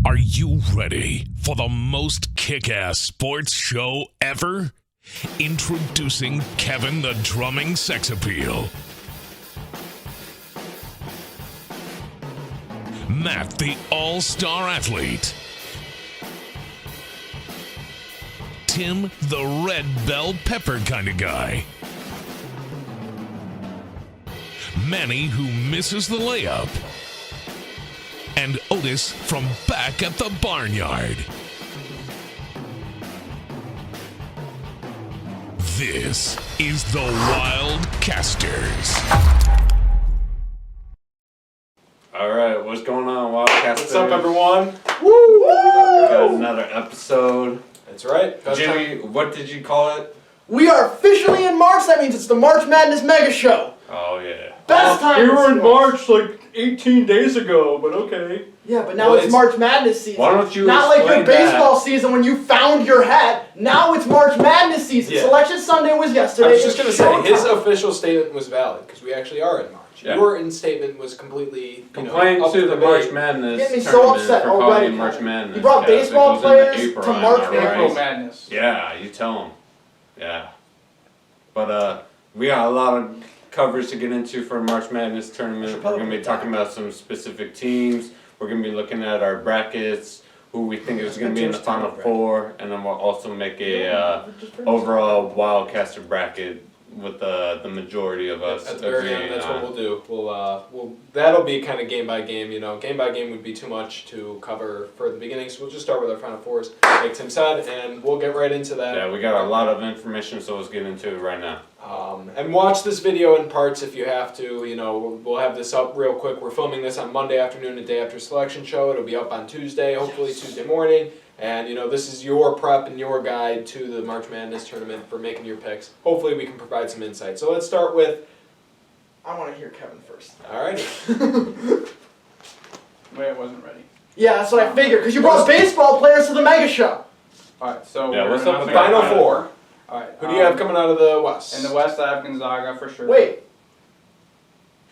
Are you ready for the most kick-ass sports show ever? Introducing Kevin the Drumming Sex Appeal. Matt the All-Star Athlete. Tim the Red Bell Pepper kind of guy. Manny who misses the layup. And Otis from back at the barnyard. This is the Wildcasters. All right, what's going on, Wildcasters? What's up, everyone? Woo! We got another episode. That's right. Jimmy, what did you call it? We are officially in March. That means it's the March Madness Megashow. Oh, yeah. Best time. We were in March like 18 days ago, but okay. Yeah, but now it's March Madness season. Why don't you Not like your explain that? baseball season when you found your hat. Now it's March Madness season. Yeah. Selection Sunday was yesterday. I was just going to say, Showtime. his official statement was valid, because we actually are in March. Yeah. Your statement was completely, Complain up to the debate. March Madness Get me so tournament upset for already, calling it March Kevin. Madness. You brought because it baseball goes into players April, to am I March right? April Madness. Yeah, you tell them. Yeah. But we got a lot of coverage to get into for March Madness tournament. We're going to be talking about some specific teams. We're going to be looking at our brackets, who we think is going to be in the Final Four, and then we'll also make a overall Wildcaster bracket with the majority of us. At the very end, that's what we'll do. We'll that'll be kind of game by game. Game by game would be too much to cover for the beginning, so we'll just start with our Final Fours, like Tim said, and we'll get right into that. Yeah, we got a lot of information, so let's get into it right now. And watch this video in parts if you have to. We'll have this up real quick. We're filming this on Monday afternoon, the day after selection show. It'll be up on Tuesday, hopefully Tuesday morning. And this is your prep and your guide to the March Madness tournament for making your picks. Hopefully we can provide some insight. So let's start with. I want to hear Kevin first. Alrighty. Wait, I wasn't ready. Yeah, that's what I figured, because you brought baseball players to the Megashow. Alright, so Yeah, we're what's gonna up with have Final that? Four. Alright. Who do you have coming out of the West? In the West, I have Gonzaga for sure. Wait.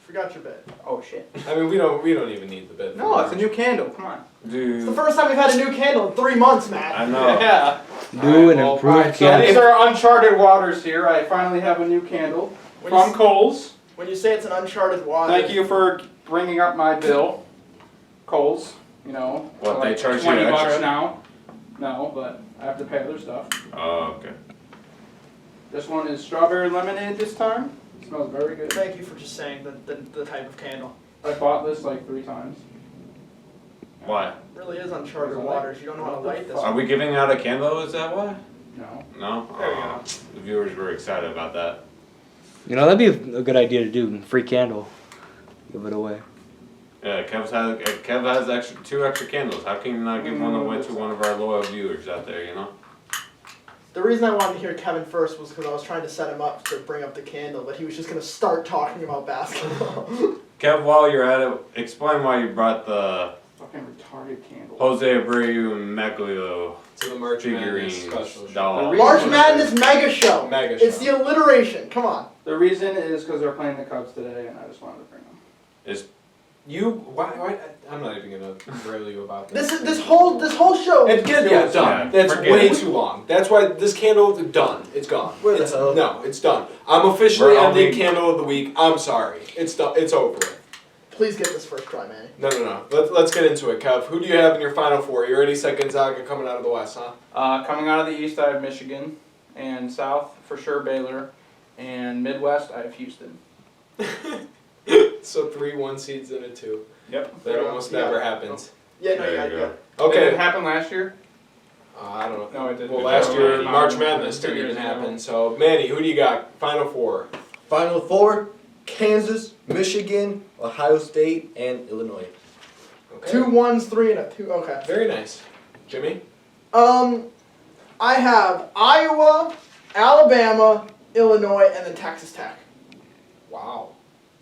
Forgot your bid. Oh shit. I mean, we don't even need the bid. No, it's a new candle. Come on. It's Dude, the first time we've had a new candle in 3 months, Matt. I know. Yeah. New and improved Alright, so candle. these are uncharted waters here. I finally have a new candle When from you, Kohl's. when you say it's an uncharted water. Thank you for bringing up my bill, Kohl's. What, they charge you $20 extra? now. No, but I have to pay other stuff. Oh, okay. This one is strawberry lemonade this time. It smells very good. Thank you for just saying the type of candle. I bought this like 3 times. Why? It really is uncharted What? waters. You don't know how to light this. Are we giving out a candle? Is that why? No. No? There you go. The viewers were excited about that. That'd be a good idea to do. Free candle. Give it away. Yeah, Kev has 2 extra candles. How can you not give one away to one of our loyal viewers out there, The reason I wanted to hear Kevin first was because I was trying to set him up to bring up the candle, but he was just going to start talking about basketball. Kev, while you're at it, explain why you brought the Fucking retarded candle. Jose Abreu and Meglio To the March Madness figurines special show. doll. March Madness Mega Show. Mega It's show. the alliteration. Come on. The reason is because they're playing the Cubs today, and I just wanted to bring them. Why? I'm not even gonna grill you about this. This whole show. Done. Yeah, That's forget way it. too long. That's why this candle done. It's gone. Where the hell? No, it's done. I'm officially We're ending only- candle of the week. I'm sorry. It's done. It's over with. Please get this first try, Manny. No. Let's get into it, Kev. Who do you have in your Final Four? You already said Gonzaga coming out of the West, huh? Coming out of the East, I have Michigan, and South for sure Baylor, and Midwest, I have Houston. So 3 1 seeds in a 2. Yep. That almost Yeah. never happens. Yeah, no, There you got you it. go. Did Okay. Did it happen last year? I don't know. No, it didn't. Well, last year No, March no, Madness 2 didn't years even ago. happen. So Manny, who do you got? Final Four. Final Four, Kansas, Michigan, Ohio State, and Illinois. Okay. 2 1s, 3 and a 2. Okay. Very nice. Jimmy. I have Iowa, Alabama, Illinois, and then Texas Tech. Wow.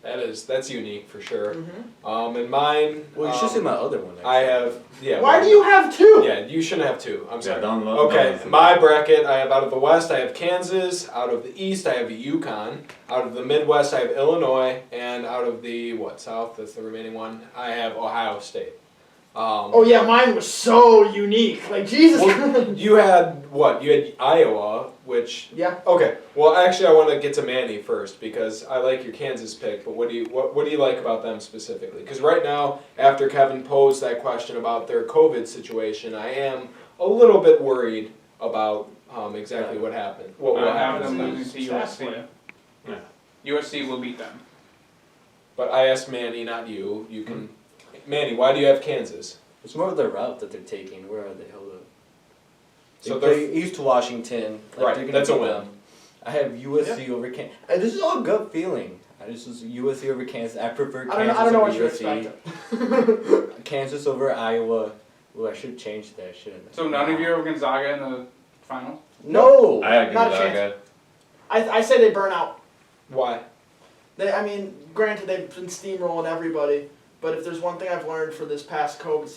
That's unique for sure. Mm-hmm. And mine. Well, you should say my other one. Actually. I have. Yeah. Why do you have 2? Yeah, you shouldn't have 2. I'm sorry. don't look- Okay, don't my bracket, I have out of the West, I have Kansas. Out of the East, I have UConn. Out of the Midwest, I have Illinois. And out of the, South, that's the remaining one, I have Ohio State. Oh yeah, mine was so unique. Like Jesus. Well, you had what? You had Iowa, which Yeah. Okay. Well, actually, I want to get to Manny first because I like your Kansas pick. But what do you like about them specifically? Because right now, after Kevin posed that question about their COVID situation, I am a little bit worried about exactly what happened. What will I have happen? them losing to USC. Yeah. USC will beat them. But I asked Manny, not you. You can, Manny. Why do you have Kansas? It's more of the route that they're taking. Where are they? Hold up. So They they're play East to Washington. Right, They're gonna that's a beat win. them. I have USC over Kansas. This is all gut feeling. This is USC over Kansas. I prefer Kansas I don't know over what you USC. expected. Kansas over Iowa. Ooh, I should change that, shouldn't I? So none of you have Gonzaga in the finals? No! I had Not a Gonzaga. I say they burn out. Why? I mean, granted they've been steamrolling everybody, but if there's one thing I've learned for this past COVID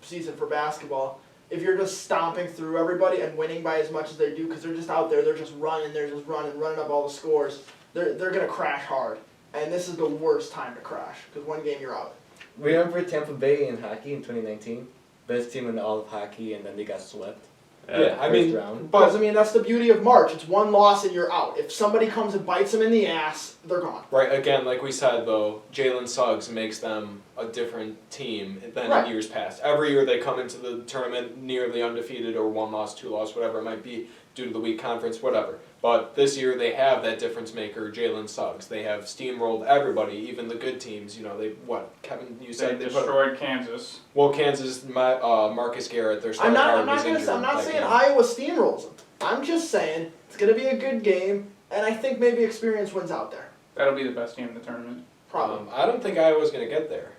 season for basketball, if you're just stomping through everybody and winning by as much as they do, because they're just out there, they're just running up all the scores, they're gonna crash hard. And this is the worst time to crash, because one game you're out. Remember Tampa Bay in hockey in 2019? Best team in all of hockey, and then they got swept. Yeah, I First mean, round. Because, I mean, that's the beauty of March. It's one loss and you're out. If somebody comes and bites them in the ass, they're gone. right, again, like we said, though, Jalen Suggs makes them a different team than Right. in years past. Every year they come into the tournament nearly undefeated or 1 loss, 2 loss, whatever it might be, due to the weak conference, whatever. But this year they have that difference maker, Jalen Suggs. They have steamrolled everybody, even the good teams. You know, Kevin, you They said they put... destroyed Kansas. Well, Kansas, Marcus Garrett, their star power was injured. I'm not that saying game. Iowa steamrolls them. I'm just saying it's going to be a good game, and I think maybe experience wins out there. That'll be the best team in the tournament. Probably. I don't think Iowa's going to get there.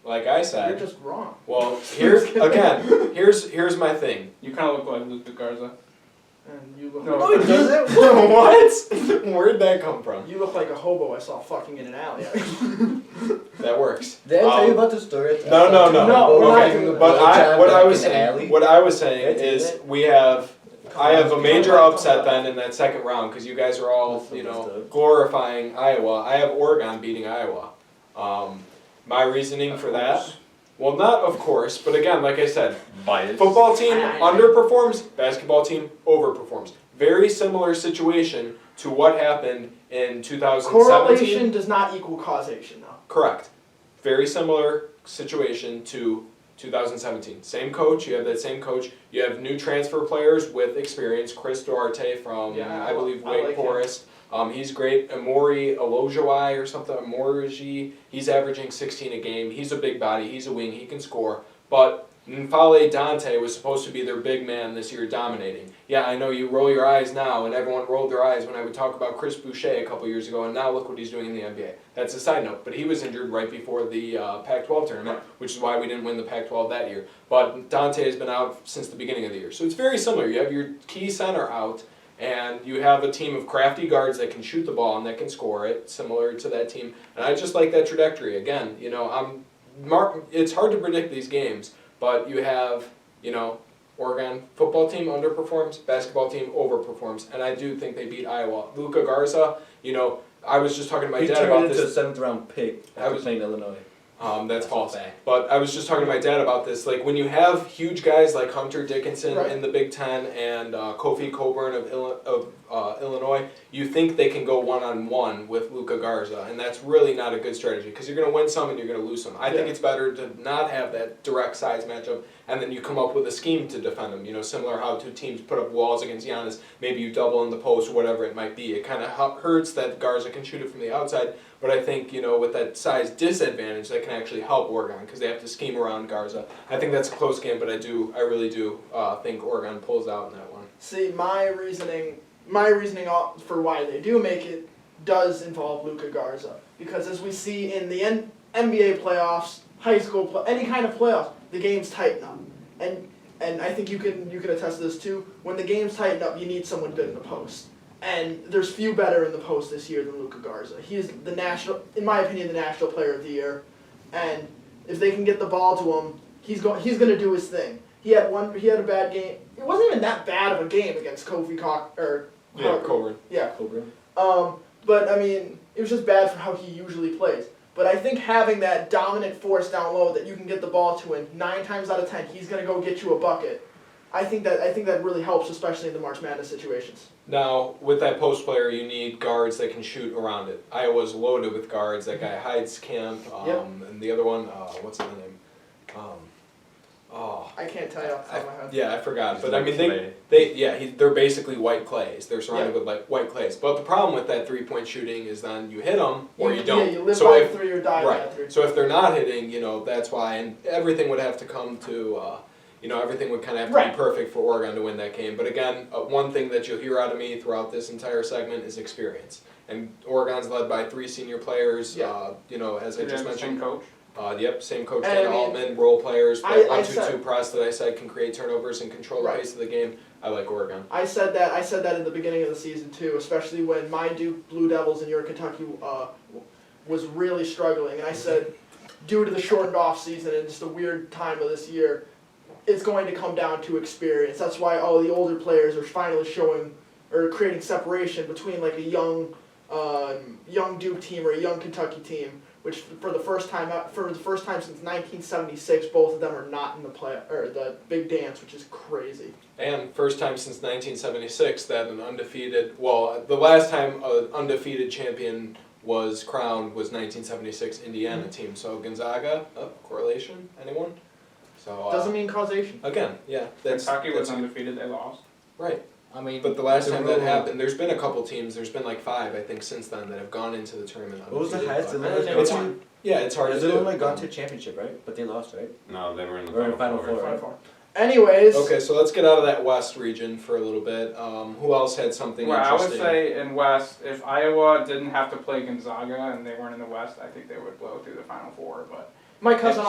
Like I said... You're just wrong. Well, here's my thing. You kind of look like Luka Garza. And you look No, No, it doesn't. What? Where'd that come from? you look like a hobo I saw fucking in an alley. That works. Did I tell you about the story? No. No, we're not Okay, doing that. but what I was Alley? saying Did I is say I have a major upset then in that second round because you guys are all glorifying Iowa. I have Oregon beating Iowa. My reasoning for that. Well, not of course, but again, like I said, Bias. football team underperforms, basketball team overperforms. Very similar situation to what happened in 2017. Correlation does not equal causation, though. Correct. Very similar situation to 2017. Same coach, you have that same coach. You have new transfer players with experience. Chris Duarte from, I believe, I Wake like Forest. He's great. Amori Olojewai or something, Amoriji. He's averaging 16 a game. He's a big body. He's a wing. He can score. But N'Faly Dante was supposed to be their big man this year, dominating. Yeah, I know you roll your eyes now, and everyone rolled their eyes when I would talk about Chris Boucher a couple years ago, and now look what he's doing in the NBA. That's a side note. But he was injured right before the Pac-12 tournament, which is why we didn't win the Pac-12 that year. But Dante has been out since the beginning of the year. So it's very similar. You have your key center out, and you have a team of crafty guards that can shoot the ball and that can score it, similar to that team. And I just like that trajectory. Again, it's hard to predict these games, but you have, Oregon football team underperforms, basketball team overperforms, and I do think they beat Iowa. Luka Garza, I was just talking to my He dad about turned into this. a 7th-round pick I after was- playing Illinois. That's false. fact. But I was just talking to my dad about this. Like, when you have huge guys like Hunter Dickinson Right. in the Big Ten and Kofi Coburn of Illinois, you think they can go one-on-one with Luka Garza, and that's really not a good strategy because you're going to win some and you're going to lose some. I think it's better to not have that direct size matchup, and then you come up with a scheme to defend them. Similar how two teams put up walls against Giannis. Maybe you double in the post or whatever it might be. It kind of hurts that Garza can shoot it from the outside. But I think, with that size disadvantage, that can actually help Oregon because they have to scheme around Garza. I think that's a close game, but I really do think Oregon pulls out in that one. See, my reasoning for why they do make it does involve Luka Garza. Because as we see in the NBA playoffs, high school, any kind of playoffs, the games tighten up. And I think you can attest to this too. When the games tighten up, you need someone good in the post. And there's few better in the post this year than Luka Garza. He is in my opinion, the national player of the year. And if they can get the ball to him, he's going to do his thing. He had a bad game. It wasn't even that bad of a game against Kofi Coburn. Yeah. Coburn. But I mean, it was just bad for how he usually plays. But I think having that dominant force down low that you can get the ball to, and 9 times out of 10 he's gonna go get you a bucket. I think that really helps, especially in the March Madness situations. Now, with that post player, you need guards that can shoot around it. Iowa's loaded with guards. That guy Heidskamp, Yep. and the other one, what's his name? I can't tell you off the top of my head. Yeah, I forgot. He's But like I mean, clay. they're basically white clays. They're surrounded with like white clays. But the problem with that 3-point shooting is then you hit them or you don't. Yeah, you live So by if- 3 or die by Right. 3. So if they're not hitting, that's why, and everything would have to come to, everything would kind of have to Right. be perfect for Oregon to win that game. But again, one thing that you'll hear out of me throughout this entire segment is experience. And Oregon's led by 3 senior players. Yeah. As I Did they just have the same mentioned. coach? Yep, same coach, And Dan I mean, Altman, role players, I but 1-2-2 said- press that I said can create turnovers and control the Right. pace of the game. I like Oregon. I said that in the beginning of the season too, especially when my Duke Blue Devils and your Kentucky was really struggling, and I said, due to the shortened off season and just a weird time of this year, it's going to come down to experience. That's why all the older players are finally showing or creating separation between like a young Duke team or a young Kentucky team, which for the first time since 1976, both of them are not in the Big Dance, which is crazy. And first time since 1976 that the last time an undefeated champion was crowned was 1976 Indiana team. So Gonzaga, correlation, anyone? So Doesn't mean causation. again, yeah, Kentucky was that's undefeated, they lost. right. I mean, But the last the time that rule- happened, there's been a couple teams. There's been like 5, I think, since then that have gone into the tournament. What was the undefeated, highest but- Illinois It's gone to? Yeah, it's hard to Has do. Illinois gone to a championship, right? But they lost, right? No, they were in the Or in Final Final Four. Four. Anyways, Okay, so let's get out of that West region for a little bit. Who else had something Well, I would interesting? say in West, if Iowa didn't have to play Gonzaga and they weren't in the West, I think they would blow through the Final Four. But my cousin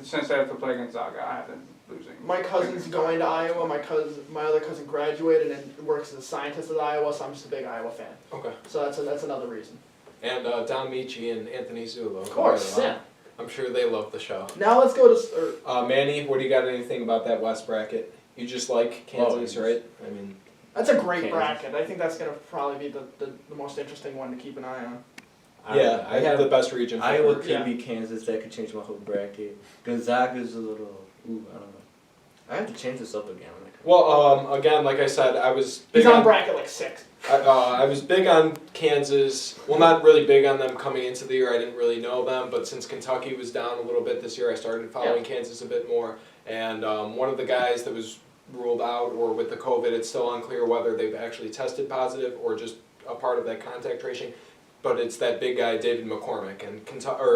since they have to play Gonzaga, I have them losing. my cousin's going to Iowa. My other cousin graduated and works as a scientist at Iowa, so I'm just a big Iowa fan. Okay. So that's another reason. And Don Michi and Anthony Zulo. Of course, yeah. I'm sure they love the show. Now let's go to. Manny, what do you got anything about that West bracket? You just like Kansas, right? I mean, That's a great Kansas. bracket. I think that's gonna probably be the most interesting one to keep an eye on. yeah, I have the best region. For Iowa it. could Yeah. be Kansas. That could change my whole bracket. Gonzaga's a little. I don't know. I have to change this up again. Well, again, like I said, I was big He's on bracket like 6. I was big on Kansas. Well, not really big on them coming into the year. I didn't really know them, but since Kentucky was down a little bit this year, I started following Kansas a bit more. And one of the guys that was ruled out, or with the COVID, it's still unclear whether they've actually tested positive or just a part of that contact tracing. But it's that big guy, David McCormick, and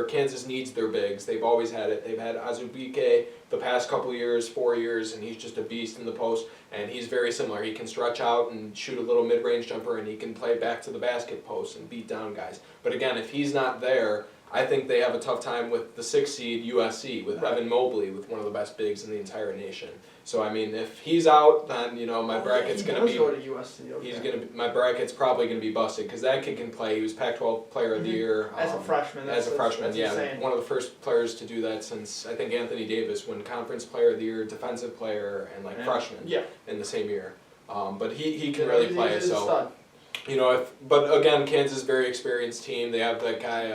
Kansas needs their bigs. They've always had it. They've had Azubike the past couple years, 4 years, and he's just a beast in the post. And he's very similar. He can stretch out and shoot a little mid-range jumper, and he can play back to the basket post and beat down guys. But again, if he's not there, I think they have a tough time with the 6th seed USC, with Evan Mobley, with one of the best bigs in the entire nation. So I mean, if he's out, then my bracket's gonna be. Go to USC. Okay. He's gonna be, my bracket's probably gonna be busted because that kid can play. He was Pac-12 Player of the Year As a freshman. As a freshman, that's yeah, insane. one of the first players to do that since I think Anthony Davis won Conference Player of the Year, Defensive Player, and freshman Yeah. in the same year. But he can really play. He's a So stud. but again, Kansas very experienced team. They have that guy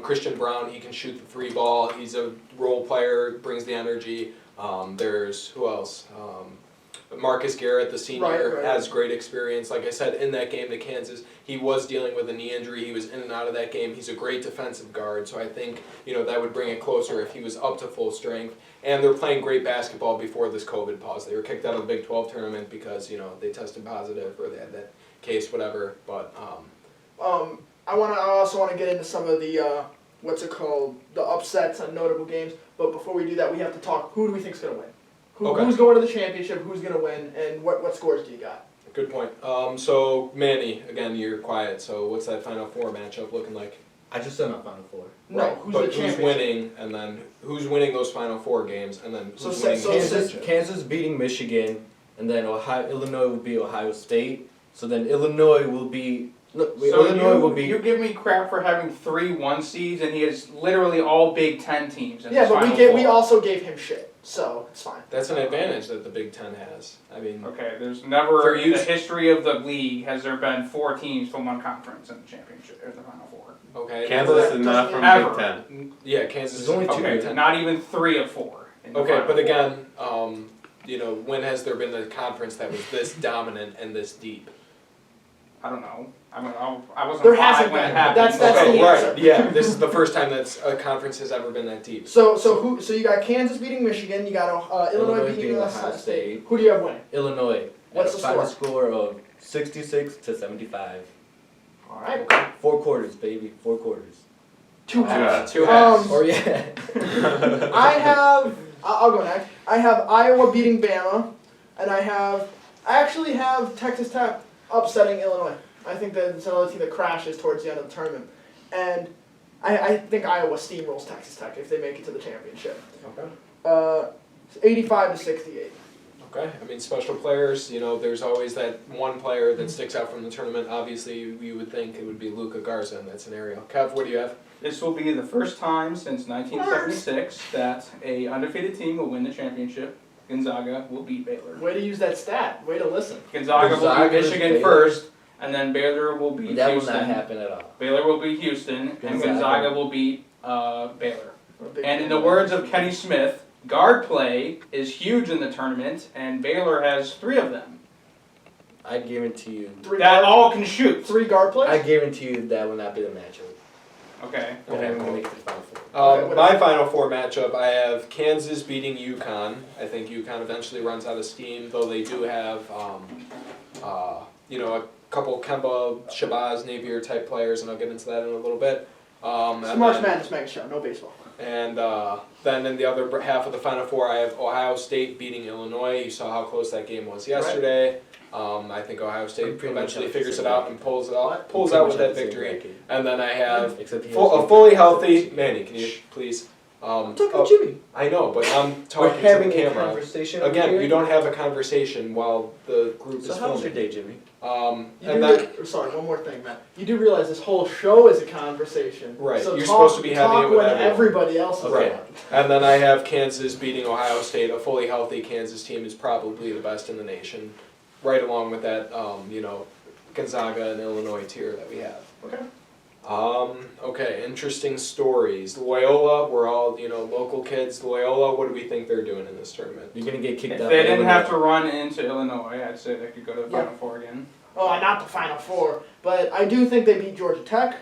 Christian Brown. He can shoot the 3 ball. He's a role player, brings the energy. There's who else? Marcus Garrett, the senior, Right. has great experience. Like I said, in that game to Kansas, he was dealing with a knee injury. He was in and out of that game. He's a great defensive guard, so I think that would bring it closer if he was up to full strength. And they're playing great basketball before this COVID pause. They were kicked out of the Big 12 tournament because they tested positive or they had that case, whatever. But I also want to get into some of the the upsets and notable games. But before we do that, we have to talk. Who do we think's gonna win? Who's going to the championship? Who's gonna win? And what scores do you got? good point. So Manny, again, you're quiet. So what's that Final Four matchup looking like? I just said my Final Four. No, Right, who's but the who's champion? winning, and then who's winning those Final Four games, and then So who's say- winning so the say- championship? Kansas beating Michigan, and then Illinois will be Ohio State. So then Illinois will be. Illinois will be. You give me crap for having 3 1 seeds, and he has literally all Big Ten teams. In Yeah, his but Final we Four. also gave him shit, so it's fine. That's an advantage that the Big Ten has. I mean, Okay, there's never They're in the used- history of the league has there been 4 teams from one conference in the championship or the Final Four. Okay. Kansas is not from Ever. Big Ten. Yeah, Kansas is There's only from two Big Okay, Ten. not even 3 of 4. in the Okay, Final but Four. again, when has there been a conference that was this dominant and this deep? I don't know. I wasn't There alive hasn't when it been. happened. That's Okay, the right. answer. Yeah, this is the first time that a conference has ever been that deep. So you got Kansas beating Michigan, you got Illinois beating Ohio State. Who do you have winning? Illinois. What's at the a final score of 66-75. All right. 4 quarters, baby. 4 quarters. 2 Yeah. halves. 2 halves. Or yeah. I'll go next. I have Iowa beating Bama, and I actually have Texas Tech upsetting Illinois. I think that it's another team that crashes towards the end of the tournament. And I think Iowa steamrolls Texas Tech if they make it to the championship. Okay. 85-68. Okay. I mean, special players, there's always that one player that sticks out from the tournament. Obviously, you would think it would be Luka Garza in that scenario. Kev, what do you have? This will be the first time since 1976 that a undefeated team will win the championship. Gonzaga will beat Baylor. Way to use that stat. Way to listen. Gonzaga will Gonzaga beat is Michigan Baylor. first, and then Baylor will beat That will Houston. not happen at all. Baylor will beat Houston, and Gonzaga. Gonzaga will beat Baylor. I'm a big And in fan the words of Kenny Smith, guard play is huge in the tournament, and Baylor has 3 of them I guarantee you. that all can shoot. 3 guard players? I guarantee you that will not be the matchup. Okay. Okay, I'm gonna make it to the final 4. Okay, My Final Four matchup, I have Kansas beating UConn. I think UConn eventually runs out of steam, though they do have, a couple Kemba, Shabazz, Napier type players, and I'll get into that in a little bit. It's And March then- Madness Megashow, no baseball. And then in the other half of the Final Four, I have Ohio State beating Illinois. You saw how close that game was yesterday. I think Ohio I'm State pretty much eventually at the figures same it out bracket. and pulls Pretty out with much that at the same victory. bracket. And then I have Except he has a no fully bracket. healthy Manny. Can you please? I'm talking to Jimmy. I know, but I'm We're talking to having the a camera. conversation. over Again, here. you don't have a conversation while the group So is how was your filming. day, Jimmy? Sorry, one more thing, Matt. You do realize this whole show is a conversation. Right, So you're talk, supposed to be having talk it with when everyone. everybody else is Right. on. And then I have Kansas beating Ohio State. A fully healthy Kansas team is probably the best in the nation, right along with that, Gonzaga and Illinois tier that we have. Okay. Okay, interesting stories. Loyola, we're all, local kids. Loyola, what do we think they're doing in this tournament? You're gonna get kicked If out. they by didn't Illinois. have to run into Illinois, I'd say they could go to the Yeah. Final Four again. Oh, not the Final Four, but I do think they beat Georgia Tech.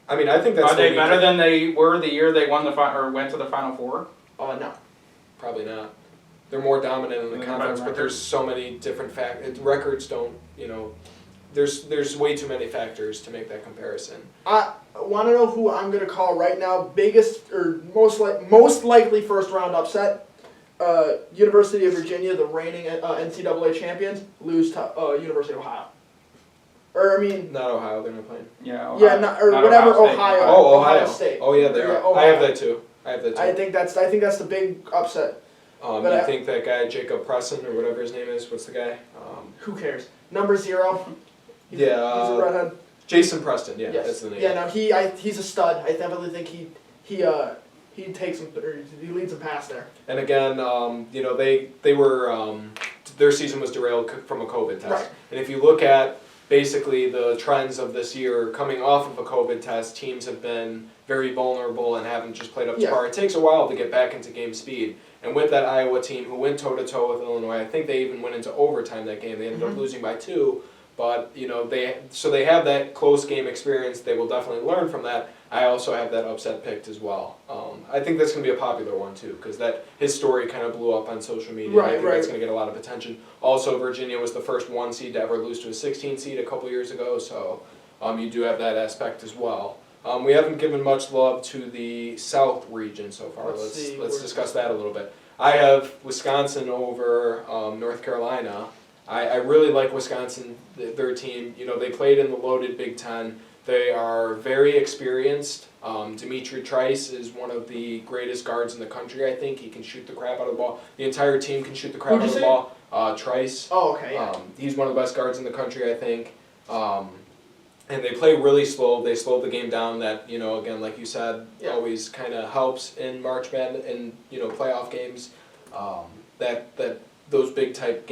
I mean, I think that's Are they the better than they were the year they won or went to the Final Four? Oh, no. Probably not. They're more dominant in the They have conference, better but there's so many different records don't, there's way too many factors to make that comparison. I want to know who I'm going to call right now. Biggest or most likely first round upset. University of Virginia, the reigning NCAA champions, lose to University of Ohio. Or I mean, Not Ohio, they're not playing. Yeah. yeah, not, or whatever. Ohio State. Ohio. Oh, Ohio State. Oh yeah, they are. Yeah, I Ohio. have that too. I think that's the big upset. but You I- think that guy Jacob Presson or whatever his name is? What's the guy? Who cares? Number 0. He's Yeah, a redhead. Jason Preston. Yeah, Yes. that's the name. Yeah, no, he's a stud. I definitely think he takes him or he leads him past there. And again, they were their season was derailed from a COVID test. Right. And if you look at basically the trends of this year coming off of a COVID test, teams have been very vulnerable and haven't just played up to Yeah. par. It takes a while to get back into game speed. And with that Iowa team who went toe-to-toe with Illinois, I think they even went into overtime that game. They ended up losing by 2. But, they have that close game experience. They will definitely learn from that. I also have that upset picked as well. I think that's going to be a popular one too, because his story kind of blew up on social media. Right, I think right. that's going to get a lot of attention. Also, Virginia was the first 1 seed to ever lose to a 16 seed a couple years ago, so you do have that aspect as well. We haven't given much love to the South region so far. Let's discuss that a little bit. I have Wisconsin over North Carolina. I really like Wisconsin, their team. They played in the loaded Big Ten. They are very experienced. Dimitri Trice is one of the greatest guards in the country, I think. He can shoot the crap out of the ball. The entire team can shoot the crap Who'd out you of the say? ball. Trice. Oh, okay, yeah. He's one of the best guards in the country, I think. And they play really slow. They slowed the game down. That again, like you said, Yeah. always kind of helps in March Madness and playoff games. That those big type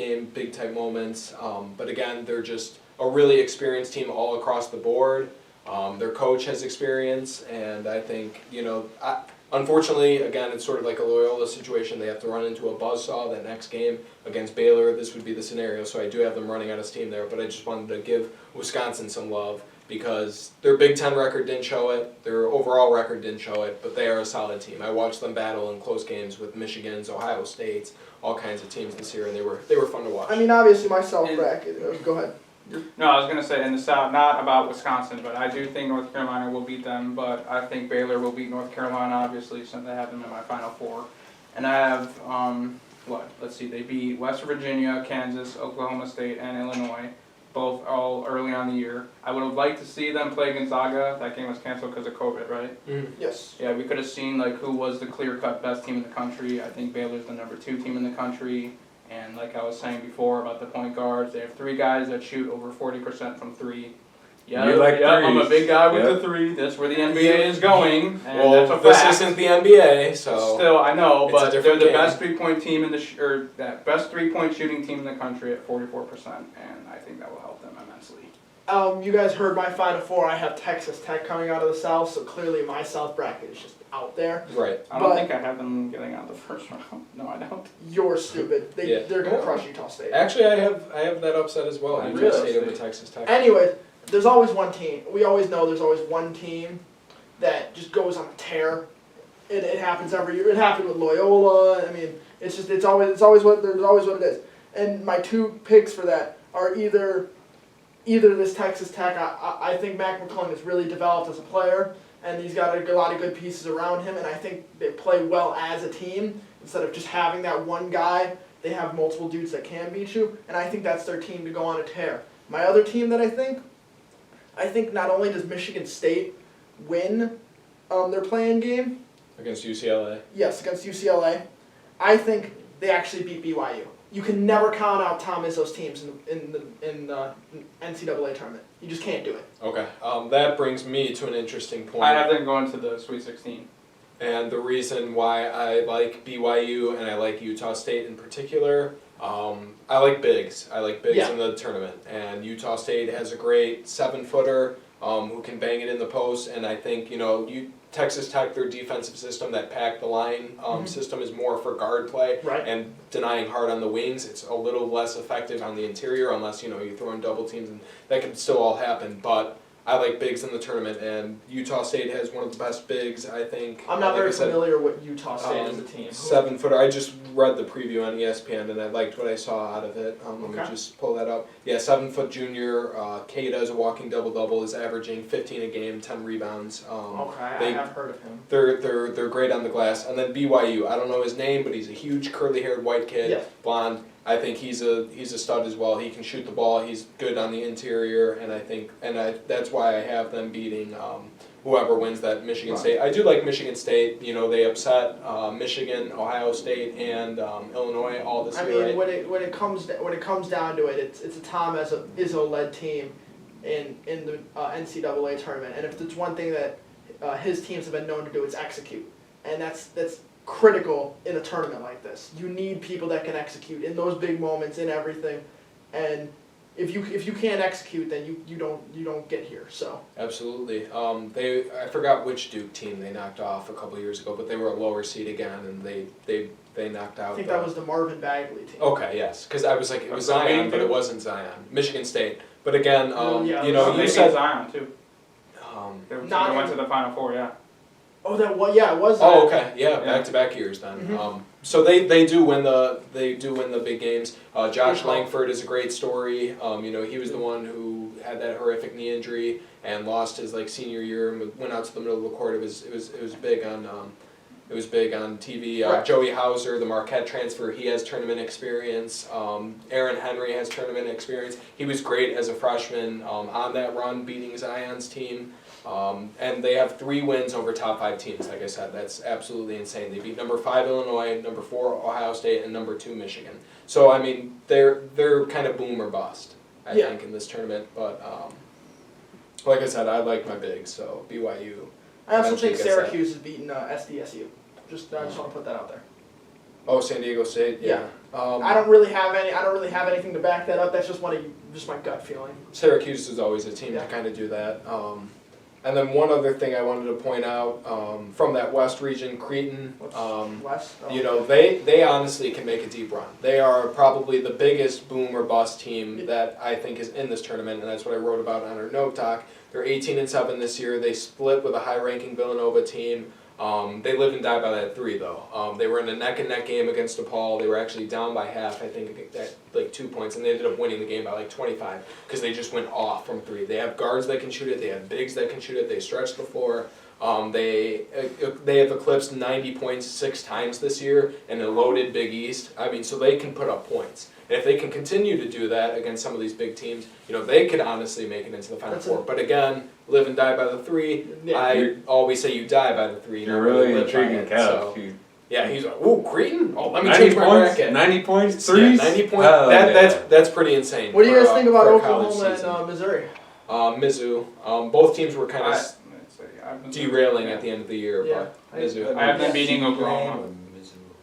moments. But again, they're just a really experienced team all across the board. Their coach has experience, and I think, unfortunately, again, it's sort of like a Loyola situation. They have to run into a buzzsaw that next game against Baylor. This would be the scenario, so I do have them running out of steam there, but I just wanted to give Wisconsin some love because their Big Ten record didn't show it, their overall record didn't show it, but they are a solid team. I watched them battle in close games with Michigan's, Ohio State's, all kinds of teams this year, and they were fun to watch. I mean, obviously, my South bracket. Go ahead. No, I was going to say in the South, not about Wisconsin, but I do think North Carolina will beat them, but I think Baylor will beat North Carolina, obviously, since I have them in my Final Four. And I have, let's see, they beat West Virginia, Kansas, Oklahoma State, and Illinois, both all early on the year. I would have liked to see them play Gonzaga. That game was canceled because of COVID, right? Mm-hmm. Yes. Yeah, we could have seen who was the clear-cut best team in the country. I think Baylor's the number 2 team in the country. And like I was saying before about the point guards, they have 3 guys that shoot over 40% from 3. Yeah, You like I'm a threes. big guy with Yep. the 3. That's where the NBA is going. And Well, that's a this fact. isn't the NBA, so Still, I know, it's a but they're different the game. best 3-point team in the that best 3-point shooting team in the country at 44%, and I think that will help them immensely. You guys heard my Final Four. I have Texas Tech coming out of the South, so clearly my South bracket is just out there. right. I don't But- think I have them getting out the first round. No, I don't. You're stupid. They're gonna crush Utah State. Actually, I have that upset as well. Utah Really? State over Texas Tech. Anyways, there's always one team. We always know there's always one team that just goes on a tear. It happens every year. It happened with Loyola. I mean, there's always what it is. And my 2 picks for that are either this Texas Tech. I think Mac McClung has really developed as a player, and he's got a lot of good pieces around him, and I think they play well as a team instead of just having that one guy. They have multiple dudes that can beat you, and I think that's their team to go on a tear. My other team that I think not only does Michigan State win their playing game, Against UCLA. yes, against UCLA, I think they actually beat BYU. You can never count out Tom Izzo's teams in the NCAA tournament. You just can't do it. Okay. That brings me to an interesting point. I have them going to the Sweet 16. And the reason why I like BYU and I like Utah State in particular, I like bigs. I like bigs Yeah. in the tournament. And Utah State has a great 7-footer who can bang it in the post. And I think, Texas Tech, their defensive system, that pack the line system is more for guard play. Right. And denying hard on the wings, it's a little less effective on the interior unless, you throw in double teams. And that can still all happen. But I like bigs in the tournament, and Utah State has one of the best bigs, I think. I'm not Like very I said, familiar with Utah State as a team. 7-footer. I just read the preview on ESPN, and I liked what I saw out of it. Let me Okay. just pull that up. Yeah, 7-foot junior. Kada is a walking double-double. Is averaging 15 a game, 10 rebounds. Okay, they- I have heard of him. They're great on the glass. And then BYU. I don't know his name, but he's a huge curly-haired white kid, Yes. blonde. I think he's a stud as well. He can shoot the ball. He's good on the interior, and that's why I have them beating whoever wins that Michigan Right. State. I do like Michigan State. They upset Michigan, Ohio State, and Illinois all this I year. mean, Right? when it comes down to it, it's a Tom Izzo led team in the NCAA tournament, and if there's one thing that his teams have been known to do, it's execute, and that's critical in a tournament like this. You need people that can execute in those big moments, in everything, and if you can't execute, then you don't get here. So Absolutely. I forgot which Duke team they knocked off a couple years ago, but they were a lower seed again, and they knocked out. I think that was the Marvin Bagley team. Okay, yes, because I was like, it was That's Zion, the but it main wasn't Zion. Michigan State. But again, Yeah, you They said beat Zion too. They Not went in- to the Final Four, yeah. Oh, it was. Oh, okay, yeah, Yeah. back-to-back years then. Mhm. So they do win the big games. Josh Good call. Langford is a great story. He was the one who had that horrific knee injury and lost his senior year and went out to the middle of the court. It was big on TV. Right. Joey Hauser, the Marquette transfer, he has tournament experience. Aaron Henry has tournament experience. He was great as a freshman on that run, beating Zion's team. And they have 3 wins over top 5 teams. Like I said, that's absolutely insane. They beat number 5 Illinois, number 4 Ohio State, and number 2 Michigan. So I mean, they're kind of boom or bust, I Yeah. think, in this tournament. But like I said, I like my bigs. So BYU. I also eventually think gets Syracuse is beating SDSU. I just want to put that out there. Oh, San Diego State. Yeah. I don't really have anything to back that up. That's just my gut feeling. Syracuse is always a team Yeah. to kind of do that. And then one other thing I wanted to point out from that West region, Cretan. West. Oh. You know, they honestly can make a deep run. They are probably the biggest boom or bust team that I think is in this tournament, and that's what I wrote about on our note talk. They're 18-7 this year. They split with a high-ranking Villanova team. They lived and died by that 3, though. They were in a neck-and-neck game against DePaul. They were actually down by half, I think, at like 2 points, and they ended up winning the game by like 25 because they just went off from 3. They have guards that can shoot it. They have bigs that can shoot it. They stretch the floor. They have eclipsed 90 points 6 times this year in a loaded Big East. I mean, so they can put up points. And if they can continue to do that against some of these big teams, you know, they could honestly make it into the Final Four. But again, live and die by the 3. Yeah. I always say you die by the 3. You're really live by intriguing, it, Kev. so. Yeah, he's like, ooh, Cretan? Oh, let me 90 change my points, bracket. 90 points, Yeah, threes? 90 points. Hell yeah. That's pretty insane. What do you guys for, think about for a college Oklahoma season. and Missouri? Mizzou. Both teams were kind of derailing at the end of the year, Yeah. but Mizzou. I have them beating Oklahoma.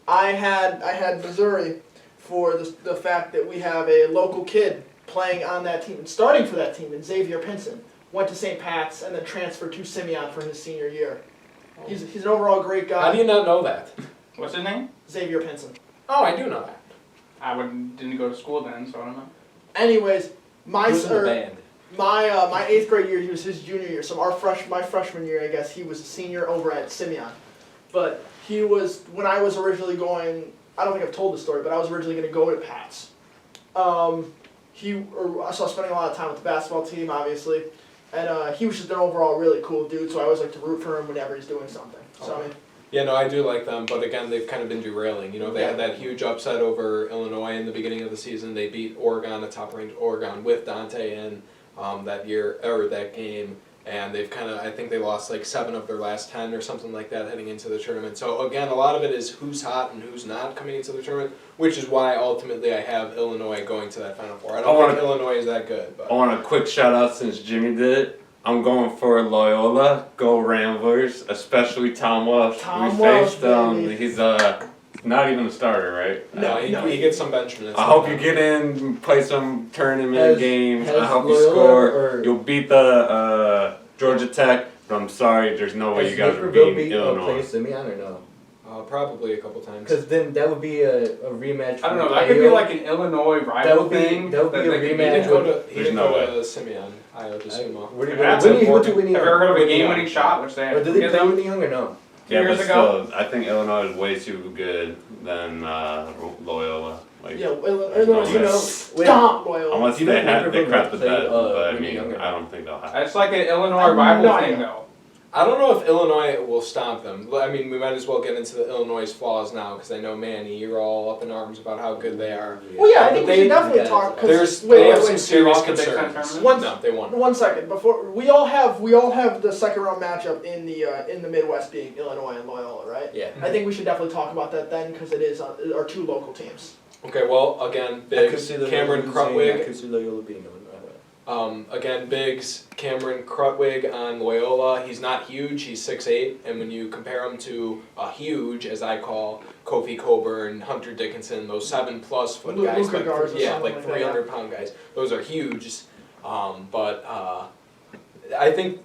I had Missouri for the fact that we have a local kid playing on that team and starting for that team, and Xavier Pinson went to St. Pat's and then transferred to Simeon for his senior year. He's an overall great guy. How do you not know that? What's his name? Xavier Pinson. Oh, I do know that. I didn't go to school then, so I don't know. Anyways, my Who's in the band? my 8th grade year, he was his junior year. So my freshman year, I guess, he was a senior over at Simeon. But he was, when I was originally going, I don't think I've told the story, but I was originally going to go to Pat's. I saw spending a lot of time with the basketball team, obviously, and he was just an overall really cool dude. So I always like to root for him whenever he's doing something. So I mean, Yeah, no, I do like them, but again, they've kind of been derailing. You know, they had that huge upset over Illinois in the beginning of the season. They beat Oregon, a top-ranked Oregon, with Dante in that year or that game, and they've kind of, I think they lost like 7 of their last 10 or something like that heading into the tournament. So again, a lot of it is who's hot and who's not coming into the tournament, which is why ultimately I have Illinois going to that Final Four. I don't think Illinois is that good. But I want a quick shout out since Jimmy did it. I'm going for Loyola. Go Ramblers, especially Tom Welsh. Tom we Welsh, faced baby. he's not even a starter, right? no, he gets some bench minutes. I hope you get in, play some tournament Has- games. has I hope you Loyola score. or- You'll beat the Georgia Tech, but I'm sorry, there's no way you guys are Naperville beating beat Illinois. Simeon or no? probably a couple times. Because then that would be a rematch. I don't know. from That could be Iowa. like an Illinois That rival would be- thing. that would be a they could He rematch. didn't go to, he There's didn't no go to Simeon, Io DeSumo. Where did That's Whitney, who important. to Whitney Have you Young? ever heard of a Whitney game-winning Young. shot, which they Or did they get play them Whitney Young or no? Yeah, years but ago? still, I think Illinois is way too good than Loyola. Like, yeah, there's no Illinois, way. stomp Loyola. Unless You know they Naperville crap the played, bed, but I Whitney mean, Young or I don't think they'll have. It's like an Illinois I have rival no thing, idea. though. I don't know if Illinois will stomp them. I mean, we might as well get into the Illinois' flaws now because I know, Manny, you're all up in arms about how good they are. Well, yeah, I think But we should they- definitely talk. 'Cause- There's wait, they wait, have some wait. serious lost the Big Ten concerns. tournament? No, they won. 1 second. Before we all have the second round matchup in the Midwest being Illinois and Loyola, right? Yeah. I think we should definitely talk about that then because it is our 2 local teams. Okay, well, again, I could Biggs, see Loyola Cameron losing, I Krutwig. could see Loyola beating them. Again, Biggs, Cameron Krutwig on Loyola. He's not huge. He's 6'8", and when you compare him to a huge, as I call Kofi Coburn, Hunter Dickinson, those 7+ foot Luka guys, Garza, yeah, something like like that, 300-pound guys. Those are huge. But I think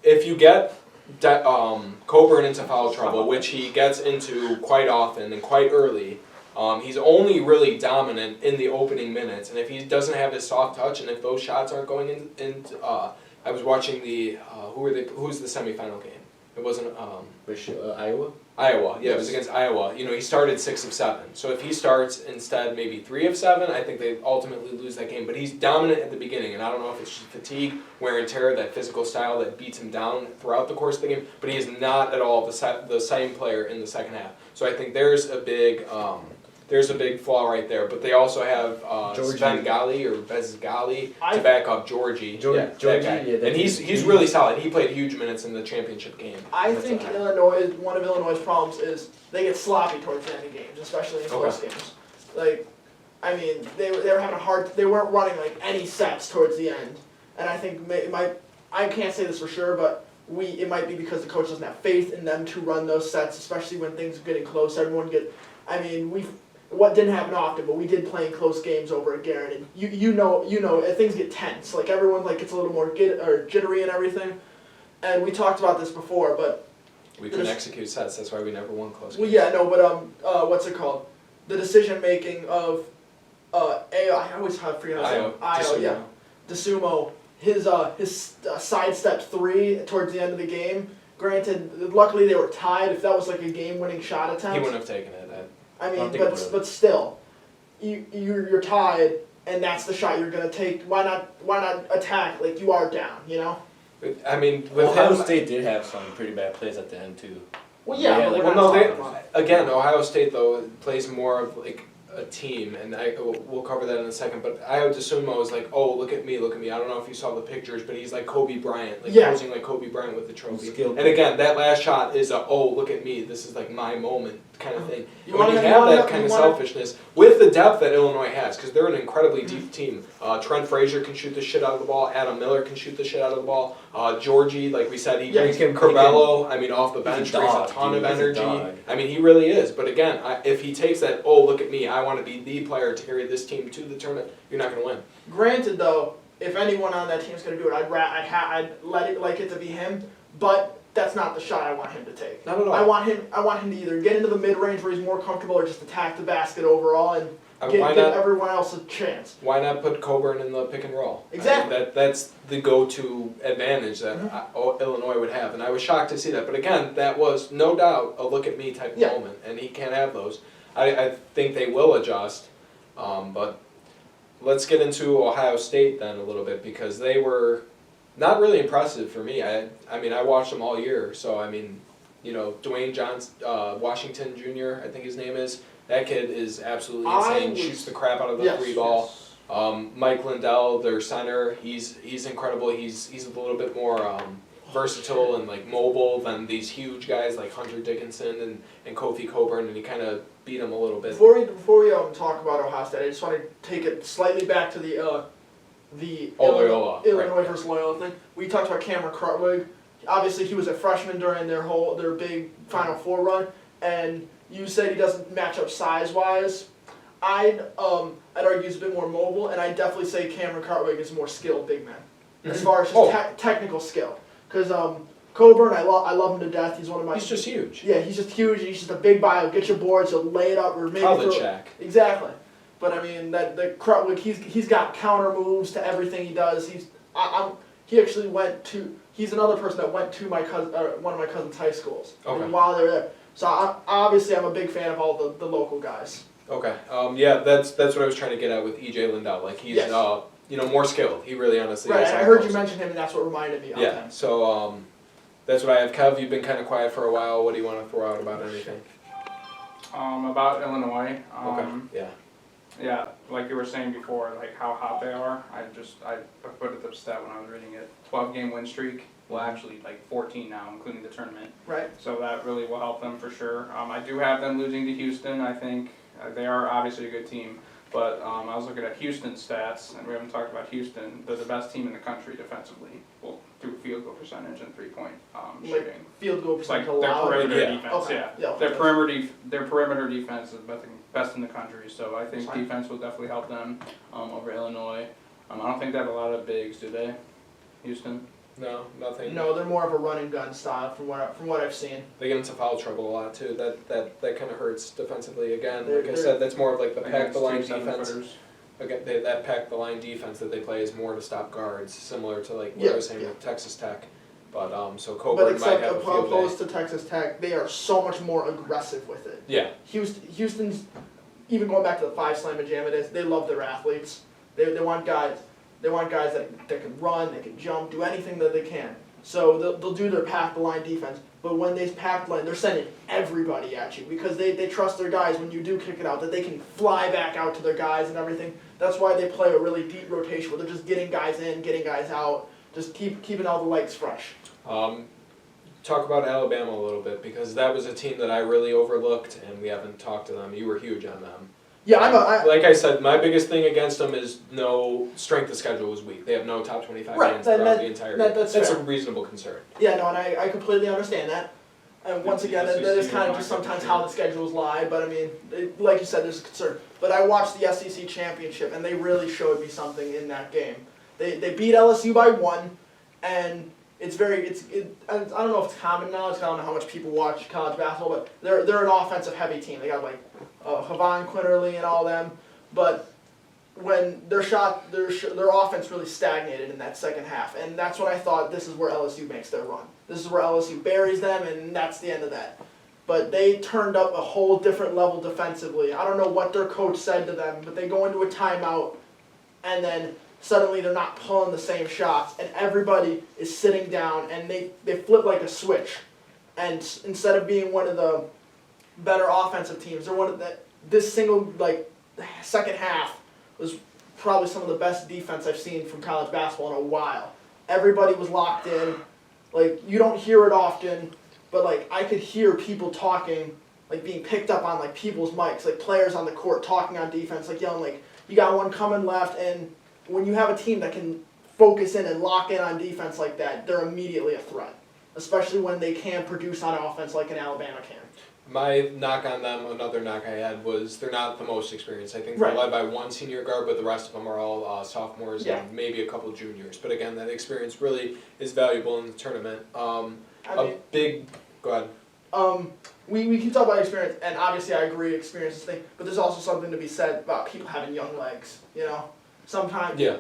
if you get Coburn into foul trouble, which he gets into quite often and quite early. He's only really dominant in the opening minutes, and if he doesn't have his soft touch, and if those shots aren't going in, I was watching the who's the semifinal game? It wasn't Iowa? Iowa. Yeah, it was against Iowa. You know, he started 6 of 7. So if he starts instead maybe 3 of 7, I think they ultimately lose that game. But he's dominant at the beginning, and I don't know if it's just fatigue, wear and tear, that physical style that beats him down throughout the course of the game. But he is not at all the same player in the second half. So I think there's a big flaw right there. But they also have Sven Gali or Bez Gali to back up Georgie. Georgie, that guy. yeah, And he's really solid. He played huge minutes in the championship game. I think one of Illinois' problems is they get sloppy towards the end of games, especially in close games. Like, I mean, they were having they weren't running like any sets towards the end, and I think I can't say this for sure, but it might be because the coach doesn't have faith in them to run those sets, especially when things are getting close. What didn't happen often, but we did play in close games over at Garrett, and you know, things get tense. Like everyone gets a little more jittery and everything. and we talked about this before, but We couldn't execute sets. That's why we never won close well, games. yeah, no, but what's it called? The decision making of I always forget how to say it. Yeah, DeSumo. His sidestep 3 towards the end of the game. Granted, luckily they were tied. If that was like a game-winning shot attempt, He wouldn't have taken it. I mean, think it would've. but still, you're tied, and that's the shot you're gonna take. Why not attack? Like, you are down, you know. I mean, with Ohio him, State did have some pretty bad plays at the end too. Well, yeah, Yeah, but like- we're well, not no, talking about it. again, Ohio State though plays more of like a team, and we'll cover that in a second. But Io DeSumo is like, oh, look at me. I don't know if you saw the pictures, but he's like Kobe Bryant, like Yeah. posing like Kobe Bryant with the trophy. Skilled. And again, that last shot is a, oh, look at me. This is like my moment kind of thing. You And when you wanna- have you that wanna- kind you of wanna- selfishness with the depth that Illinois has, because they're an incredibly deep team. Trent Frazier can shoot the shit out of the ball. Adam Miller can shoot the shit out of the ball. Georgie, like we said, Yeah, brings Carvello. I mean, off the bench, a brings dog, a ton dude. of He's a energy. dog. I mean, he really is. But again, if he takes that, oh, look at me, I want to be the player to carry this team to the tournament, you're not going to win. Granted, though, if anyone on that team's gonna do it, I'd let it like it to be him. But that's not the shot I want him to take. Not at all. I want him to either get into the mid range where he's more comfortable, or just attack the basket overall and Why give not? everyone else a chance. Why not put Coburn in the pick and roll? Exactly. I mean, that's the go-to advantage that Illinois would have, and I was shocked to see that. But again, that was no doubt a look at me type Yeah. moment, and he can't have those. I think they will adjust, but let's get into Ohio State then a little bit, because they were not really impressive for me. I mean, I watched them all year, so I mean, you know, Dwayne Washington Jr., I think his name is. That kid is absolutely insane. Shoots the crap out of the Yes, three ball. yes. Mike Lindell, their center, he's incredible. He's a little bit more versatile and like mobile than these huge guys like Hunter Dickinson and Kofi Coburn, and he kind of beat him a little bit. Before we talk about Ohio State, I just want to take it slightly back to the Loyola, Illinois right. versus Loyola thing. We talked about Cameron Krutwig. Obviously, he was a freshman during their big Final Four run, and you said he doesn't match up size wise. I'd argue he's a bit more mobile, and I'd definitely say Cameron Krutwig is a more skilled big man as far as just technical skill. Because Coburn, I love him to death. He's one of my. He's just huge. Yeah, he's just huge. He's just a big guy. He'll get your boards. He'll lay it up or maybe College throw. Shaq. Exactly. But I mean, the Krutwig, he's got counter moves to everything he does. He actually went to. He's another person that went to my cousin, one of my cousin's high schools. Okay. And while they're there, so obviously I'm a big fan of all the local guys. Okay. Yeah, that's what I was trying to get at with EJ Lindell. Like he's Yes. more skilled. He really honestly Right. is. I heard you mention him, and that's what reminded me of Yeah. him. So that's what I have. Kev, you've been kind of quiet for a while. What do you want to throw out about anything? About Illinois. Okay. Yeah. Yeah, like you were saying before, like how hot they are. I put it the stat when I was reading it. 12-game win streak. Well, actually, like 14 now, including the tournament. Right. So that really will help them for sure. I do have them losing to Houston. I think they are obviously a good team. But I was looking at Houston's stats, and we haven't talked about Houston. They're the best team in the country defensively, well, through field goal percentage and three-point shooting. Field goal It's like percentage their allowed. perimeter Yeah. defense, Okay. yeah. Yeah, okay. Their perimeter defense is best in the country, so I think Fine. defense will definitely help them over Illinois. I don't think they have a lot of bigs, do they? Houston? No, nothing. No, they're more of a run and gun style from what I've seen. They get into foul trouble a lot too. That kind of hurts defensively. Again, They're- like I said, that's more of like the pack Against the line 2 defense. 7-footers. Again, that pack the line defense that they play is more to stop guards, similar to like what Yeah, I was saying yeah. with Texas Tech. But so But Coburn might except have a field day. opposed to Texas Tech, they are so much more aggressive with it. Yeah. Houston's, even going back to the 5 slam and jam it is, they love their athletes. They want guys that can run, they can jump, do anything that they can. So they'll do their pack the line defense, but when they pack the line, they're sending everybody at you because they trust their guys when you do kick it out, that they can fly back out to their guys and everything. That's why they play a really deep rotation where they're just getting guys in, getting guys out, just keeping all the legs fresh. Talk about Alabama a little bit, because that was a team that I really overlooked, and we haven't talked to them. You were huge on them. Yeah, like I said, my biggest thing against them is no strength of schedule was weak. They have no top 25 Right, games then throughout that- the entire that- year. that's That's a fair. reasonable concern. Yeah, no, and I completely understand that. And once again, that is kind of just sometimes how the schedules lie, but I mean, like you said, there's a concern. But I watched the SEC Championship, and they really showed me something in that game. They beat LSU by 1, and I don't know if it's common knowledge. I don't know how much people watch college basketball, but they're an offensive heavy team. They got like Havon Quinterly and all them, but when their offense really stagnated in that second half, and that's when I thought this is where LSU makes their run. This is where LSU buries them, and that's the end of that. But they turned up a whole different level defensively. I don't know what their coach said to them, but they go into a timeout, and then suddenly they're not pulling the same shots, and everybody is sitting down, and they flip like a switch. And instead of being one of the better offensive teams, they're one of this single second half was probably some of the best defense I've seen from college basketball in a while. Everybody was locked in. Like, you don't hear it often, but like I could hear people talking, like being picked up on like people's mics, like players on the court talking on defense, like yelling like, you got one coming left. And when you have a team that can focus in and lock in on defense like that, they're immediately a threat, especially when they can produce on offense like an Alabama can. My knock on them, another knock I had, was they're not the most experienced. I think they're led by one senior guard, but the rest of them are all sophomores and maybe a couple juniors. But again, that experience really is valuable in the tournament. Go ahead. We can talk about experience, and obviously I agree, experience is the thing, but there's also something to be said about people having young legs, you know? Sometimes they're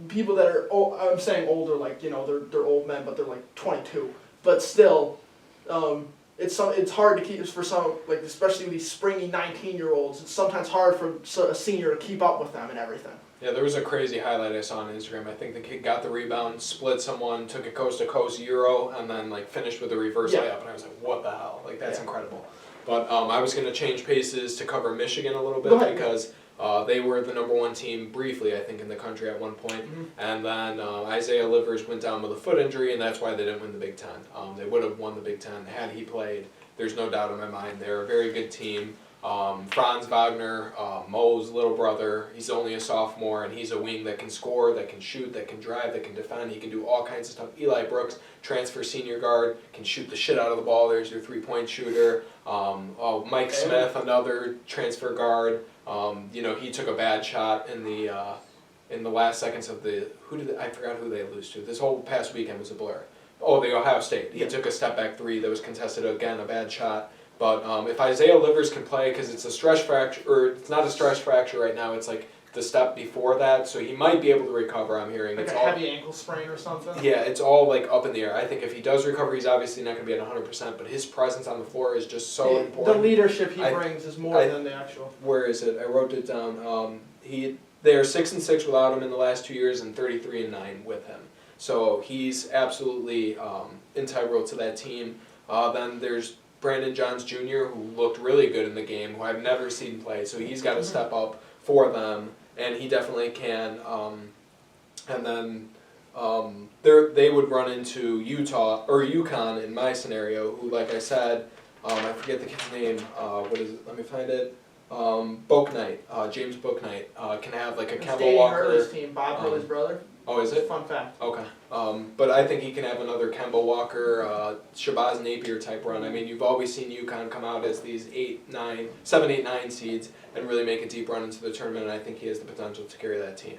people that are, I'm saying older, like, you know, they're old men, but they're like 22. But still, it's hard to keep for some, like especially these springy 19-year-olds. It's sometimes hard for a senior to keep up with them and everything. Yeah, there was a crazy highlight I saw on Instagram. I think the kid got the rebound, split someone, took a coast-to-coast Euro, and then like finished with a reverse layup. And I was like, what the hell? Like, that's incredible. But I was going to change paces to cover Michigan a little bit because they were the #1 team briefly, I think, in the country at one point. And then Isaiah Livers went down with a foot injury, and that's why they didn't win the Big Ten. They would have won the Big Ten had he played. There's no doubt in my mind. They're a very good team. Franz Wagner, Mo's little brother, he's only a sophomore, and he's a wing that can score, that can shoot, that can drive, that can defend. He can do all kinds of stuff. Eli Brooks, transfer senior guard, can shoot the shit out of the ball. There's your three-point shooter. Mike Smith, another transfer guard. He took a bad shot in the last seconds of I forgot who they lose to. This whole past weekend was a blur. Oh, the Ohio State. He took a step back three that was contested again, a bad shot. But if Isaiah Livers can play, because it's a stress fracture, or it's not a stress fracture right now, it's like the step before that, so he might be able to recover, I'm hearing. Like it's a heavy ankle sprain or something? Yeah, it's all like up in the air. I think if he does recover, he's obviously not going to be at 100%, but his presence on the floor is just so important. The leadership he brings is more than the actual... Where is it? I wrote it down. They are 6-6 without him in the last 2 years and 33-9 with him. So he's absolutely integral to that team. Then there's Brandon Johns Jr., who looked really good in the game, who I've never seen play, so he's got to step up for them, and he definitely can. And then they would run into Utah, or UConn in my scenario, who, like I said, I forget the kid's name, what is it, let me find it, Bouknight, James Bouknight, can have like a Kemba Walker. Hurley's team, Bob Hurley's brother. Oh, is it? Fun fact. Okay. But I think he can have another Kemba Walker, Shabazz Napier type run. I mean, you've always seen UConn come out as these 7, 8, 9 seeds and really make a deep run into the tournament, and I think he has the potential to carry that team.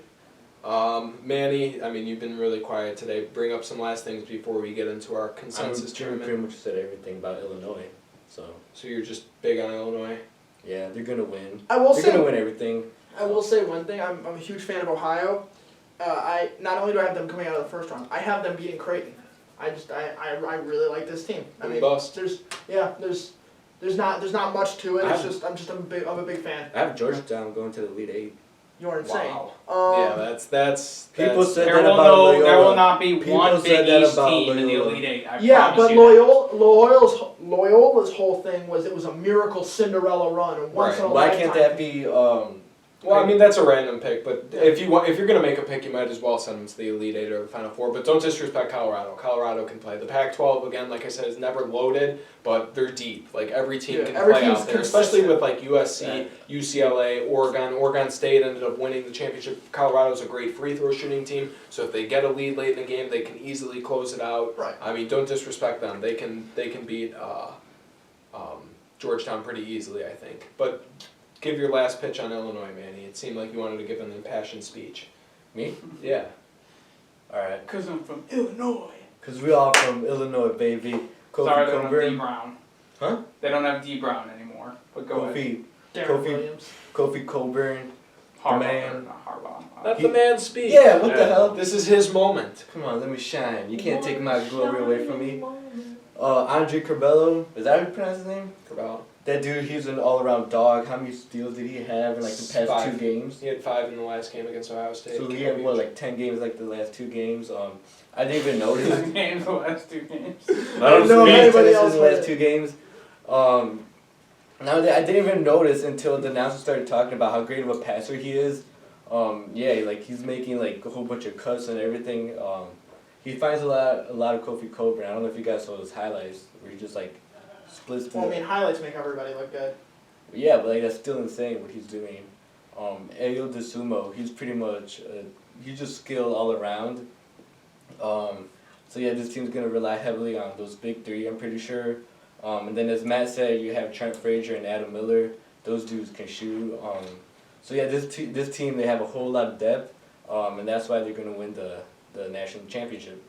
Manny, I mean, you've been really quiet today. Bring up some last things before we get into our consensus tournament. Pretty much said everything about Illinois. So you're just big on Illinois? Yeah, they're going to win. They're going to win everything. I will say one thing. I'm a huge fan of Ohio. I not only do I have them coming out of the first round, I have them beating Creighton. I really like this team. I mean, bust. There's not much to it. I'm a big fan. I have Georgetown going to the Elite Eight. You're insane. Wow. That's people said there that will about Loyola. There will not be People one said Big that East about team in the Loyola. Elite Eight. I Yeah, promise but you Loyola's whole thing was it was a miracle Cinderella run, and once in a Why lifetime. can't that be? Well, I mean, that's a random pick, but if you're going to make a pick, you might as well send them to the Elite Eight or the Final Four. But don't disrespect Colorado. Colorado can play. The Pac-12, again, like I said, is never loaded, but they're deep. Like, every team can play out there, especially with, like, USC, UCLA, Oregon. Oregon State ended up winning the championship. Colorado's a great free throw shooting team, so if they get a lead late in the game, they can easily close it out. Right. I mean, don't disrespect them. They can beat Georgetown pretty easily, I think. But give your last pitch on Illinois, Manny. It seemed like you wanted to give an impassioned speech. Me? Yeah. Alright. Because I'm from Illinois. Because we all from Illinois, baby. Kofi Sorry, they don't have D Coburn. Brown. Huh? They don't have D Brown anymore. But go ahead. Kofi. Darren Kofi. Williams. Kofi Coburn. Harbaugh, man. not Harbaugh. Let the man speak. Yeah, what the Yeah. hell? This is his moment. Come on, let me shine. You can't take my glory away from me. Andre Curbelo, is that how you pronounce his name? Cabal. That dude, he's an all-around dog. How many steals did he have in like the past 5. 2 games? He had 5 in the last game against Ohio State. So he had what, like 10 games like the last 2 games? I didn't even notice. Names the last 2 games. Let him No, speak. anybody Tennis else in the last with 2 games. Now I didn't even notice until the announcer started talking about how great of a passer he is. Yeah, like he's making like a whole bunch of cuts and everything. He finds a lot of Kofi Coburn. I don't know if you guys saw his highlights where he just like splits through. Well, I mean, highlights make everybody look good. Yeah, but like that's still insane what he's doing. Ayo DeSumo, he's pretty much he's just skilled all around. So yeah, this team's gonna rely heavily on those big 3, I'm pretty sure. And then as Matt said, you have Trent Frazier and Adam Miller. Those dudes can shoot. So yeah, this team, they have a whole lot of depth, and that's why they're gonna win the national championship.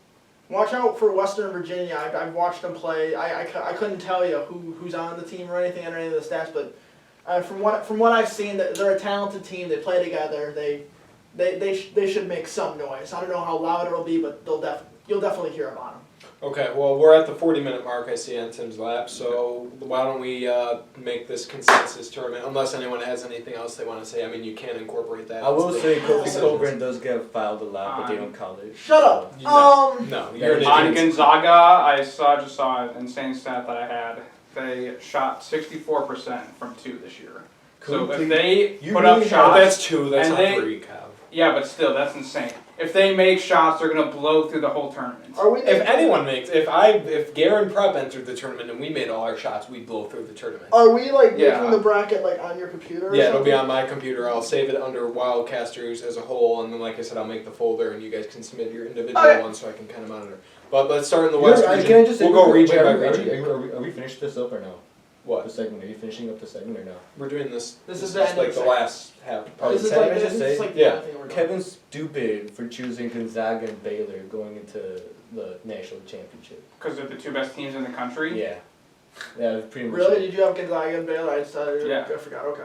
Watch out for Western Virginia. I've watched them play. I couldn't tell you who's on the team or anything or any of the stats, but from what I've seen, they're a talented team. They play together. They should make some noise. I don't know how loud it'll be, but you'll definitely hear about them. Okay, well, we're at the 40-minute mark I see on Tim's lap, so why don't we make this consensus tournament, unless anyone has anything else they want to say. I mean, you can incorporate that. I will into say the Kofi decisions. Coburn does get fouled a lot, but they don't call it. Shut up. No, you're an On idiot. Gonzaga, I just saw an insane stat that I had. They shot 64% from 2 this year. So if they You put really up have- Oh, shots, that's 2, that's and not they- 3, Cav. yeah, but still, that's insane. If they make shots, they're gonna blow through the whole tournament. Are we? If anyone makes, if Garen Prep entered the tournament and we made all our shots, we'd blow through the tournament. Are we like Yeah. making the bracket like on your computer? Or Yeah, it'll be something? on my computer. I'll save it under Wildcasters as a whole, and then, like I said, I'll make the folder, and you guys can submit your individual Okay. ones so I can kind of monitor. But let's start in the West region. Can I just say We'll go real quick, region by wait, region. Are we finished this up or no? What? The segment? Are you finishing up the segment or no? We're doing this. This This is the end of like the the segment. last half. This Part is Can I like just this is say- like the Yeah. only thing we're doing. Kevin's stupid for choosing Gonzaga and Baylor going into the national championship. Because they're the 2 best teams in the country. Yeah. Yeah, that's pretty much Really? it. Mm-hmm. Did you have Gonzaga and Baylor? Yeah. I forgot. Okay.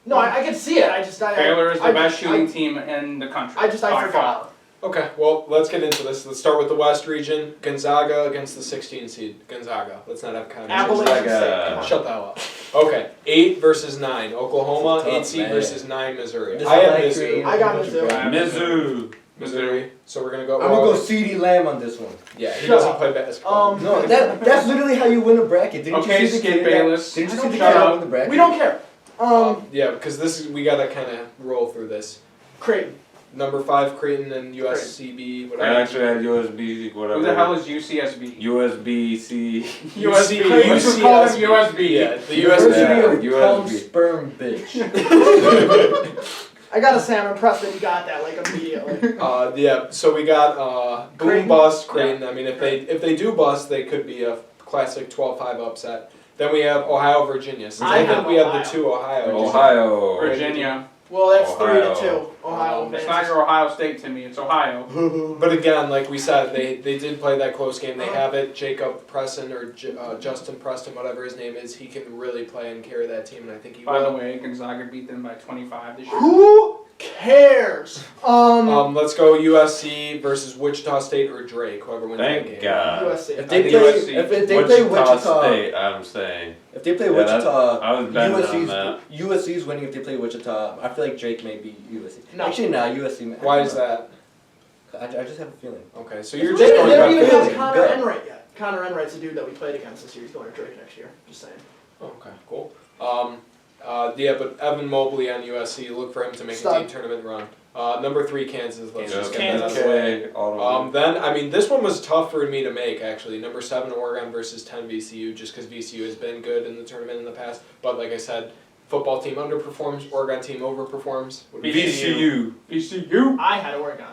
No, I could see it. I just Baylor is the I- best shooting I- team in the country. I by forgot. far. Okay, well, let's get into this. Let's start with the West region. Gonzaga against the 16 seed. Gonzaga. Let's not have kind of Appalachian State. Gonzaga. Come on. Shut the hell up. Okay, 8 versus 9. Oklahoma, This is tough, 8 seed man. versus 9 Missouri. This I is have like Mizzou. creating I got a bunch of Mizzou. brackets. Mizzou. Missouri. So we're gonna go. I'm gonna go CeeDee Lamb on this one. Yeah, he Shut doesn't up. play basketball. No, that's literally how you win a bracket. Didn't Okay, you see the Skip kid that- Bayless. Didn't you I see the don't kid care. that won the bracket? We don't care. Yeah, because this is we gotta kind of roll through this. Creighton. Number 5, Creighton and USCB. I Whatever. actually had USB, whatever. Who the hell is UCSB? USB-C. USB. UCSB. Let's just call them USB. Yeah, the University USB. of Palm USB. Sperm Bitch. I gotta say, I'm impressed that you got that like immediately. Yeah, so we got boom Creighton? bust Creighton. I mean, if they do bust, they could be a classic 12-5 upset. Then we have Ohio, Virginia. Since I I think have we have Ohio. the 2 Ohio. Ohio. Virginia. Well, that's Ohio. 3-2. Ohio It's advances. not your Ohio State to me. It's Ohio. But again, like we said, they did play that close game. They have it. Jacob Preston or Justin Preston, whatever his name is, he can really play and carry that team, and I think he By the will. way, Gonzaga beat them by 25 this year. Who cares? Let's go USC versus Wichita State or Drake, whoever wins that Thank game. God. USC. If they think play, USC. if they play Wichita Wichita, State, I'm saying. if they play Yeah, that- Wichita, I was betting on that. USC's winning. If they play Wichita, I feel like Drake may beat USC. No. Actually, nah, USC. Why is that? I just have a feeling. Okay, so They you're just going don't by even have feeling. Connor Good. Enright yet. Connor Enright's the dude that we played against this year. He's going to Drake next year. Just saying. Oh, okay, cool. Yeah, but Evan Mobley on USC, look for him to make a Stud. team tournament run. Number 3, Kansas. Let's just get that out of Kansas. the way. Okay, all the way. Then, I mean, this one was tough for me to make, actually. Number 7, Oregon versus 10, VCU, just because VCU has been good in the tournament in the past. But like I said, football team underperforms, Oregon team overperforms. What do you think? VCU. I had Oregon.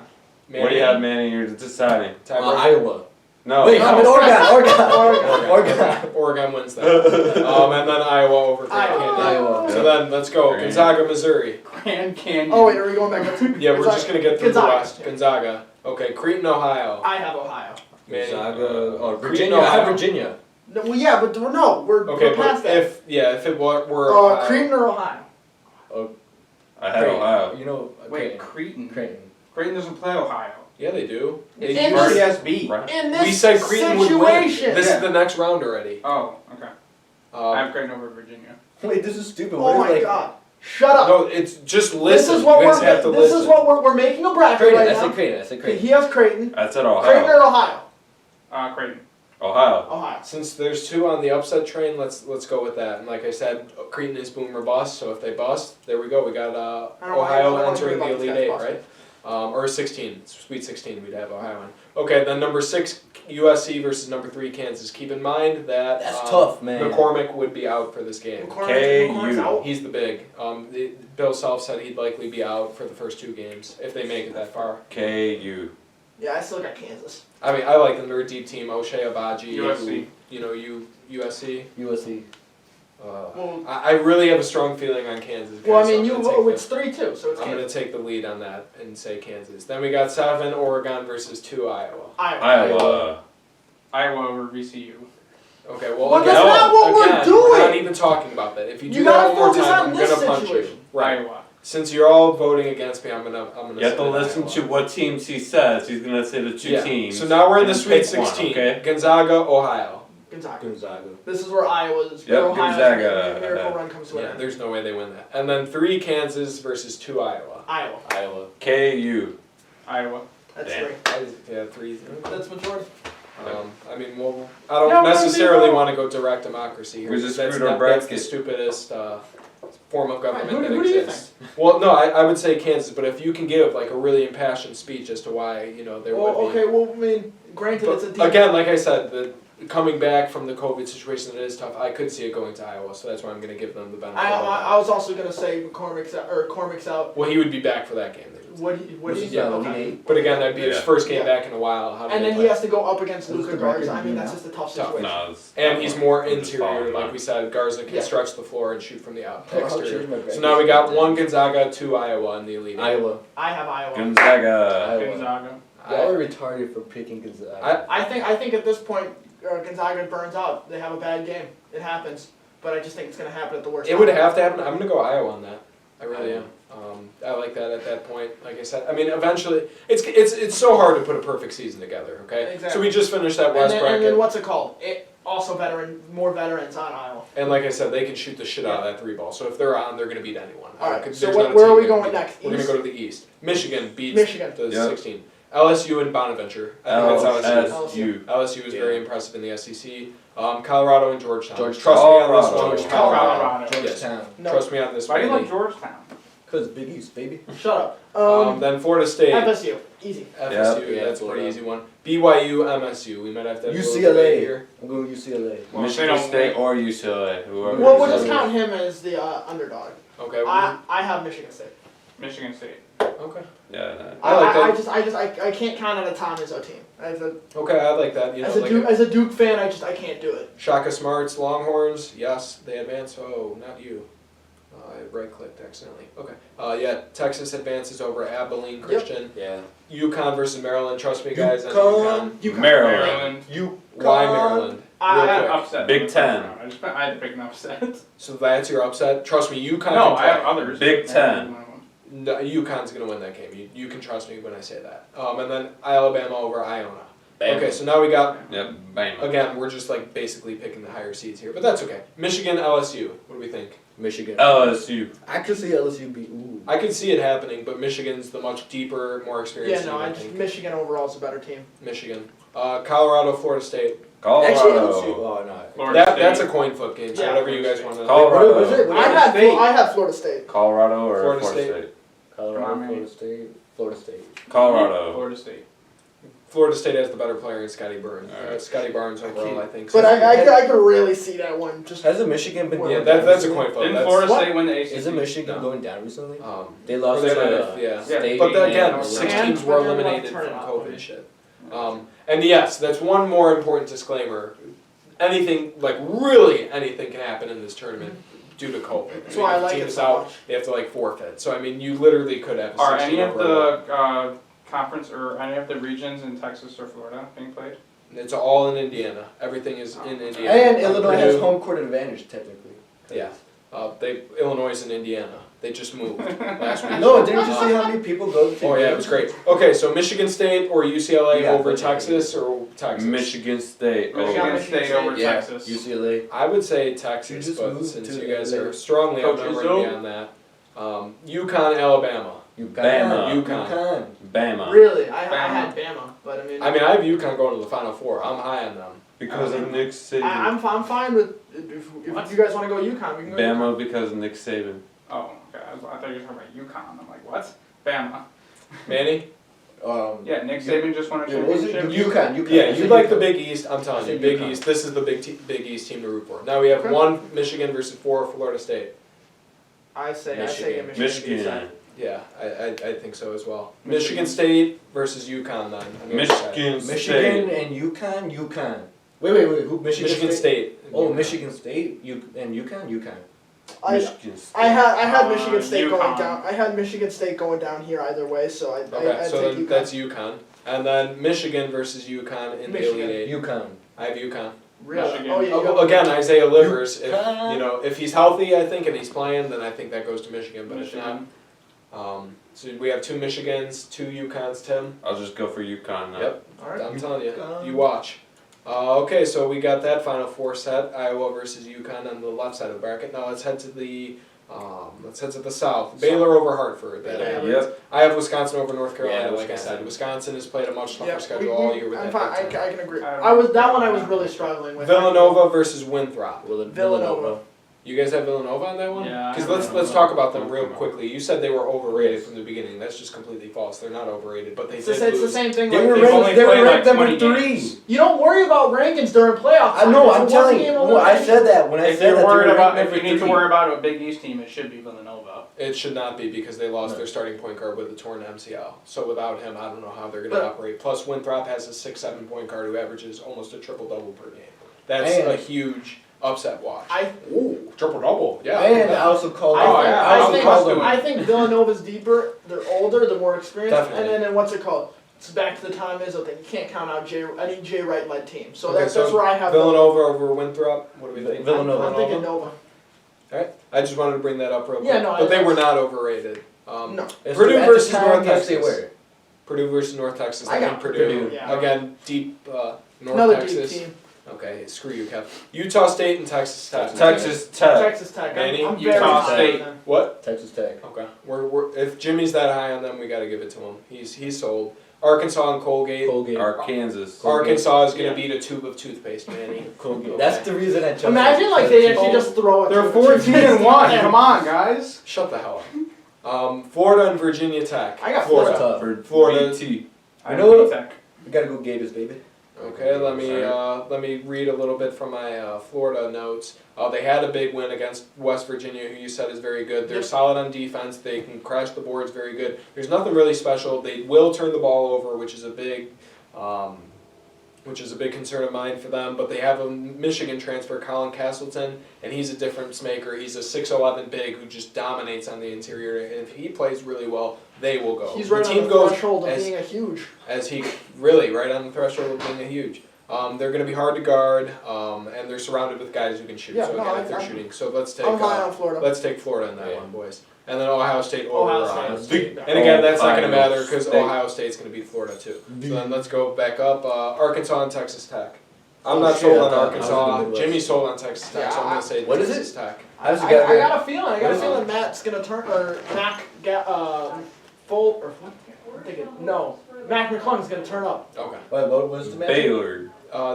What do you have, Manny? You're deciding. Tiebreaker? Iowa. No. Wait, I'm in Oregon. Oregon. Oregon. Oregon wins that. And then Iowa over Iowa. Kansas. Iowa. Yeah. So then let's go. Grand. Gonzaga, Missouri. Grand Canyon. Oh wait, are we going back up to? Yeah, we're just gonna get through Gonzaga. the West. Gonzaga. Okay, Creighton, Ohio. I have Ohio. Manny. Gonzaga, or Creighton, Virginia. I have Ohio. Virginia. No, well, yeah, but no, we're Okay, past but that. if it were Creighton or Ohio? I had Ohio. You know, Wait, Creighton. Creighton. Creighton doesn't play Ohio. yeah, they do. In They this- usually- RCSB. Right. In this we said Creighton would win. situation. This is the next round already. Oh, okay. I Um, have Creighton over Virginia. Wait, this is stupid. Oh What my if, like, god. Shut up. no, it's just this listen. is what You guys we're have to this listen. is what we're making a bracket Creighton. right I now. said Creighton. I said Creighton. He has Creighton. I said Creighton Ohio. or Ohio? Creighton. Ohio. Ohio. Since there's two on the upset train, let's go with that. And like I said, Creighton is boom or bust. So if they bust, there we go. We got I don't Ohio wanna entering hear the about Elite this Eight, guy's right? Or 16, Sweet 16. We'd have Ohio in. Okay, then number 6 USC versus number 3 Kansas. Keep in mind that That's tough, man. McCormick would be out for this game. McCormick's out. He's the big. Bill Self said he'd likely be out for the first 2 games if they make it that far. KU. Yeah, I still got Kansas. I mean, I like the nerd deep team. O'Shea Abaji. USC. USC. USC. Well, I really have a strong feeling on Kansas. well, I guys, mean, so I'm gonna take it's 3-2, so it's I'm going Kansas. to take the lead on that and say Kansas. Then we got 7 Oregon versus 2 Iowa. Iowa. Iowa over VCU. Okay, well, But again, that's not what we're again, We're not doing. even talking about that. If you do You that gotta one more focus time, on I'm this going to punch you. situation. Right. Iowa. Since you're all voting against me, I'm gonna You have to say listen Iowa. to what teams he says. He's gonna say the 2 Yeah. teams. So now we're in and the then Sweet pick one, 16. okay? Gonzaga, Ohio. Gonzaga. Gonzaga. This is where Iowa's, Yep, where Ohio's Gonzaga. miracle run comes to an Yeah, end. there's no way they win that. And then 3 Kansas versus 2 Iowa. Iowa. Iowa. KU. Iowa. That's Damn. 3. Yeah, 3. That's majority. I mean, well, I don't Yeah, we're gonna necessarily be want to go direct democracy here. We just that's screwed our that's the bracket. stupidest form of government Who that do you exists. Well, no, I would say Kansas, but if you can give like a really impassioned speech as to why there Well, would be. okay, well, I mean, granted, it's a But deep. again, like I said, coming back from the COVID situation, it is tough. I could see it going to Iowa, so that's why I'm going to give them the benefit. of the doubt. I was also gonna say Cormic's out. Well, he would be back for that game. What do you Yeah, okay. But again, that'd be his Yeah. first game Yeah. back in a while. How do And they then play? he has to go up against Who's Luka the Garza. record I mean, now? that's just a tough Tough. situation. No, it's- And he's more I'm just interior, following like that. we said. Garza can Yeah. stretch the floor and shoot from the I'll change exterior. my So bracket. now we got 1 Gonzaga, 2 Iowa in the Elite Eight. Iowa. I have Iowa. Gonzaga. Iowa. Gonzaga. Y'all are retarded for picking Gonzaga. I- I think at this point Gonzaga burns out. They have a bad game. It happens. But I just think it's gonna happen at the worst. It time. would have to happen. I'm going to go Iowa on that. I really am. I like that at that point. Like I said, I mean, eventually, it's so hard to put a perfect season together. Okay, Exactly. so we just finished that And West then, bracket, and then what's it called? Also more veterans on Iowa. and like I said, they can shoot the shit out of that 3 ball. So if they're on, they're going to beat anyone. All right, There's so not a where team are we that can going beat next? them. We're going East? to go to the East. Michigan beats Michigan. the Yep. 16. LSU and Bonaventure. I think that's LSU. LSU. LSU is Yeah. very impressive in the SEC. Colorado and Georgetown. Georgetown. Trust me on this one. Colorado. Colorado. Yes. Georgetown. No. Trust me on this Why do you one. like Georgetown? Cause Big East, baby. Shut up. Then Florida State. FSU. Easy. FSU, Yeah, that's a Florida. pretty easy one. BYU, MSU. We might have to have a little UCLA. debate here. I'm going UCLA. Well, Michigan they don't State win. or UCLA. Whoever. Well, we'll is just up. count him as the underdog. Okay. I have Michigan State. Michigan State. Okay. Yeah. I like that. I can't count out a Tom Izzo team. Okay, I like that. You know, like As a Duke fan, I can't do it. Shaka Smarts, Longhorns. Yes, they advance. Oh, not you. I right-clicked accidentally. Okay. Yeah, Texas advances over Abilene Christian. Yeah. UConn versus Maryland. Trust me, guys. on UConn. UConn. Maryland. Why Maryland? I Real had quick. upset. Big Ten. I had to pick an upset. So that's your upset. Trust me, UConn. No, can I have play. others. Big Ten. No, UConn's gonna win that game. You can trust me when I say that. And then Alabama over Iona. Bama. Okay, so now we got Yep. Bam. again. We're just like basically picking the higher seeds here, but that's okay. Michigan, LSU. What do we think? Michigan. LSU. I could see LSU beat. Ooh. I can see it happening, but Michigan's the much deeper, more experienced Yeah, no, team. I I just think. Michigan overall is a better team. Michigan, Colorado, Florida State. Actually, Colorado. LSU. Oh no. Florida State. That's a coin flip game. So Yeah. whatever you guys want to. Colorado. What is it? What is it? I had Florida State. Colorado or Florida Florida State. State? Colorado, Come on, Florida State, Florida State. Colorado. Florida State. Florida State has the better player in Scotty Burns. All right. Scotty Barnes overall, I think. But I could really see that one. Just Hasn't Michigan been? Yeah, going Yeah, down that's a recently? coin flip. Didn't That's, Florida what? State win the ACC? Isn't Michigan No. going down recently? They or lost they to might have, yeah. State. But then, again, and- 6 And teams were we're gonna eliminated turn from it off. COVID shit. And yes, that's one more important disclaimer. Anything, like really anything can happen in this tournament. due to COVID. That's why I if the like team it is so out, much. They have to like forfeit. So I mean, you literally could have. Are any of the conference or any of the regions in Texas or Florida being played? It's all in Indiana. Everything is in Indiana. And Illinois has Purdue- home court advantage technically. Yeah. Illinois is in Indiana. They just moved last week. No, didn't you see how many people go to? Oh yeah, it was great. Okay, so Michigan State or UCLA Yeah, over Michigan. Texas or Texas? Michigan State. Michigan over. State over Yeah, Texas. UCLA. I would say You Texas, just but moved since to you guys LA. are strongly Coach outnumbering Izzo? me on that, UConn, Alabama. Bama. UConn. Bama. Really, I had Bama, but I mean, I have UConn going to the Final Four. I'm high on them. Because of Nick Saban. I'm fine with if What? you guys want to go UConn, we can go. Bama because of Nick Saban. Oh, okay. I thought you were talking about UConn. I'm like, what? Bama. Manny? Yeah, Nick Saban just won a Yeah, what was it? championship. UConn. Yeah, I you said like the UConn. Big East. I'm telling I you, said Big UConn. East. This is the Big East team to root for. Now we have Okay. 1 Michigan versus 4 Florida State. I say Michigan. Michigan. Yeah, I think so as well. Michigan State versus UConn then. on the other side. Michigan Michigan State. and UConn. Wait. Who? Michigan State. and Oh, UConn. Michigan State. And UConn. Michigan State. I had Michigan State going UConn. down. I had Michigan State going down here either way, so I'd So take then UConn. that's UConn. And then Michigan versus UConn in the Michigan. Elite Eight. UConn. I have UConn. Really? Michigan. Oh, yeah, you Oh, go- again, Isaiah Livers. If UConn. if he's healthy, I think, and he's playing, then I think that goes to Michigan. But Michigan. if not, so we have 2 Michigans, 2 UConns. Tim. I'll just go for UConn now. Yep. All right. I'm telling you, UConn. you watch. Okay, so we got that Final Four set: Iowa versus UConn on the left side of the bracket. Now let's head to the south. Baylor over Hartford. That I have. Yep. I have Wisconsin over North Carolina. Yeah, like I said, Wisconsin has played a much tougher Yeah, schedule all year with I'm that. fine. Big Ten. I can agree. I don't That one I was really struggling with. Villanova versus Winthrop. Villanova. You guys have Villanova on that one? Yeah, I Because have let's Villanova. talk about them real quickly. You said they were overrated from the beginning. That's just completely false. They're not overrated, but they It's did the lose. same thing. They like were They've only ranked. They played were like ranked number 20 3. games. You don't worry about rankings during playoff I time. know. It's a I'm telling you. one-game Well, I elimination. said that when I If said you're that. worried they were about, ranked if you number need to 3. worry about a Big East team, it should be Villanova. It should not be because they lost No. their starting point guard with a torn MCL. So without him, I don't know how they're going But- to operate. Plus, Winthrop has a 6-7 point guard who averages almost a triple-double per game. That's And- a huge upset watch. I Ooh, triple-double. Yeah. And I also called. Oh, yeah, I think Villanova's deeper. They're older. They're more experienced. Definitely. And then what's it called? It's back to the Tom Izzo thing. You can't count out any Jay Wright led team. So Okay, that's where I have Villanova over Winthrop. What do we think? Villanova. I'm thinking Nova. All right. I just wanted to bring that up real quick. Yeah, no, but they I- were not overrated. No. Purdue At versus the time, North yes, they Texas. were. Purdue versus North Texas. I I got think Purdue. Purdue. Yeah. Again, deep North Another Texas. deep team. Okay, screw you, Kev. Utah State and Texas Tech. Texas Tech. Texas Tech. Manny, I'm Utah very high State. on them. What? Texas Tech. Okay. We're if Jimmy's that high on them, we got to give it to him. He's sold. Arkansas and Colgate. Colgate. Arkansas. Arkansas is gonna Yeah. beat a tube of toothpaste, Manny. Colgate. Okay. That's the reason I chose. Imagine like they actually just throw it. They're to 14-1. Come on, guys. Shut the hell up. Florida and Virginia Tech. I got Florida. Tough. For Florida. VT. I You know know what? Tech. We gotta go Gators, baby. Okay, let me read a little bit from my Florida notes. They had a big win against West Virginia, who you said is very good. They're Yep. solid on defense. They can crash the boards very good. There's nothing really special. They will turn the ball over, which is a big concern of mine for them. But they have a Michigan transfer, Colin Castleton, and he's a difference maker. He's a 6'11" big who just dominates on the interior. And if he plays really well, they will go. He's right the on team the goes threshold of as- being a huge. as he really right on the threshold of being a huge. They're going to be hard to guard, and they're surrounded with guys who can shoot. Yeah, so no, again, if they're I'm- shooting, so let's take I'm high on Florida. let's take Florida in that Yeah. one, boys. And then Ohio State over Ohio Ohio State. State. Yeah. And again, that's not going to Ohio matter because State. Ohio State's going to beat Florida too. So then let's go back up. Arkansas and Texas Tech. I'm Oh, not shit, sold I on thought I was in the Arkansas. Midwest. Jimmy's sold on Texas Tech, so I'm going to say What is Texas Tech. I just I got a feeling. I got What a is feeling it? Matt's gonna turn or Full or what? I'm thinking no. Mac McClung's gonna turn up. Okay. What was the match? Baylor.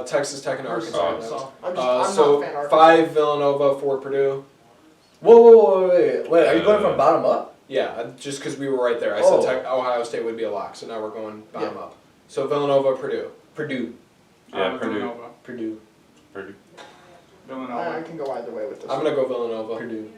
Texas Tech and Arkansas. So I'm not So a fan of Arkansas. 5 Villanova, 4 Purdue. Whoa, wait. Are you going from bottom up? Yeah, just because we were right there. I Oh. said Ohio State would be a lock, so now we're going bottom up. So Villanova, Purdue. Purdue. Yeah, Purdue. Villanova. Purdue. Purdue. I Villanova. can go either way with this. I'm gonna go Villanova. Purdue.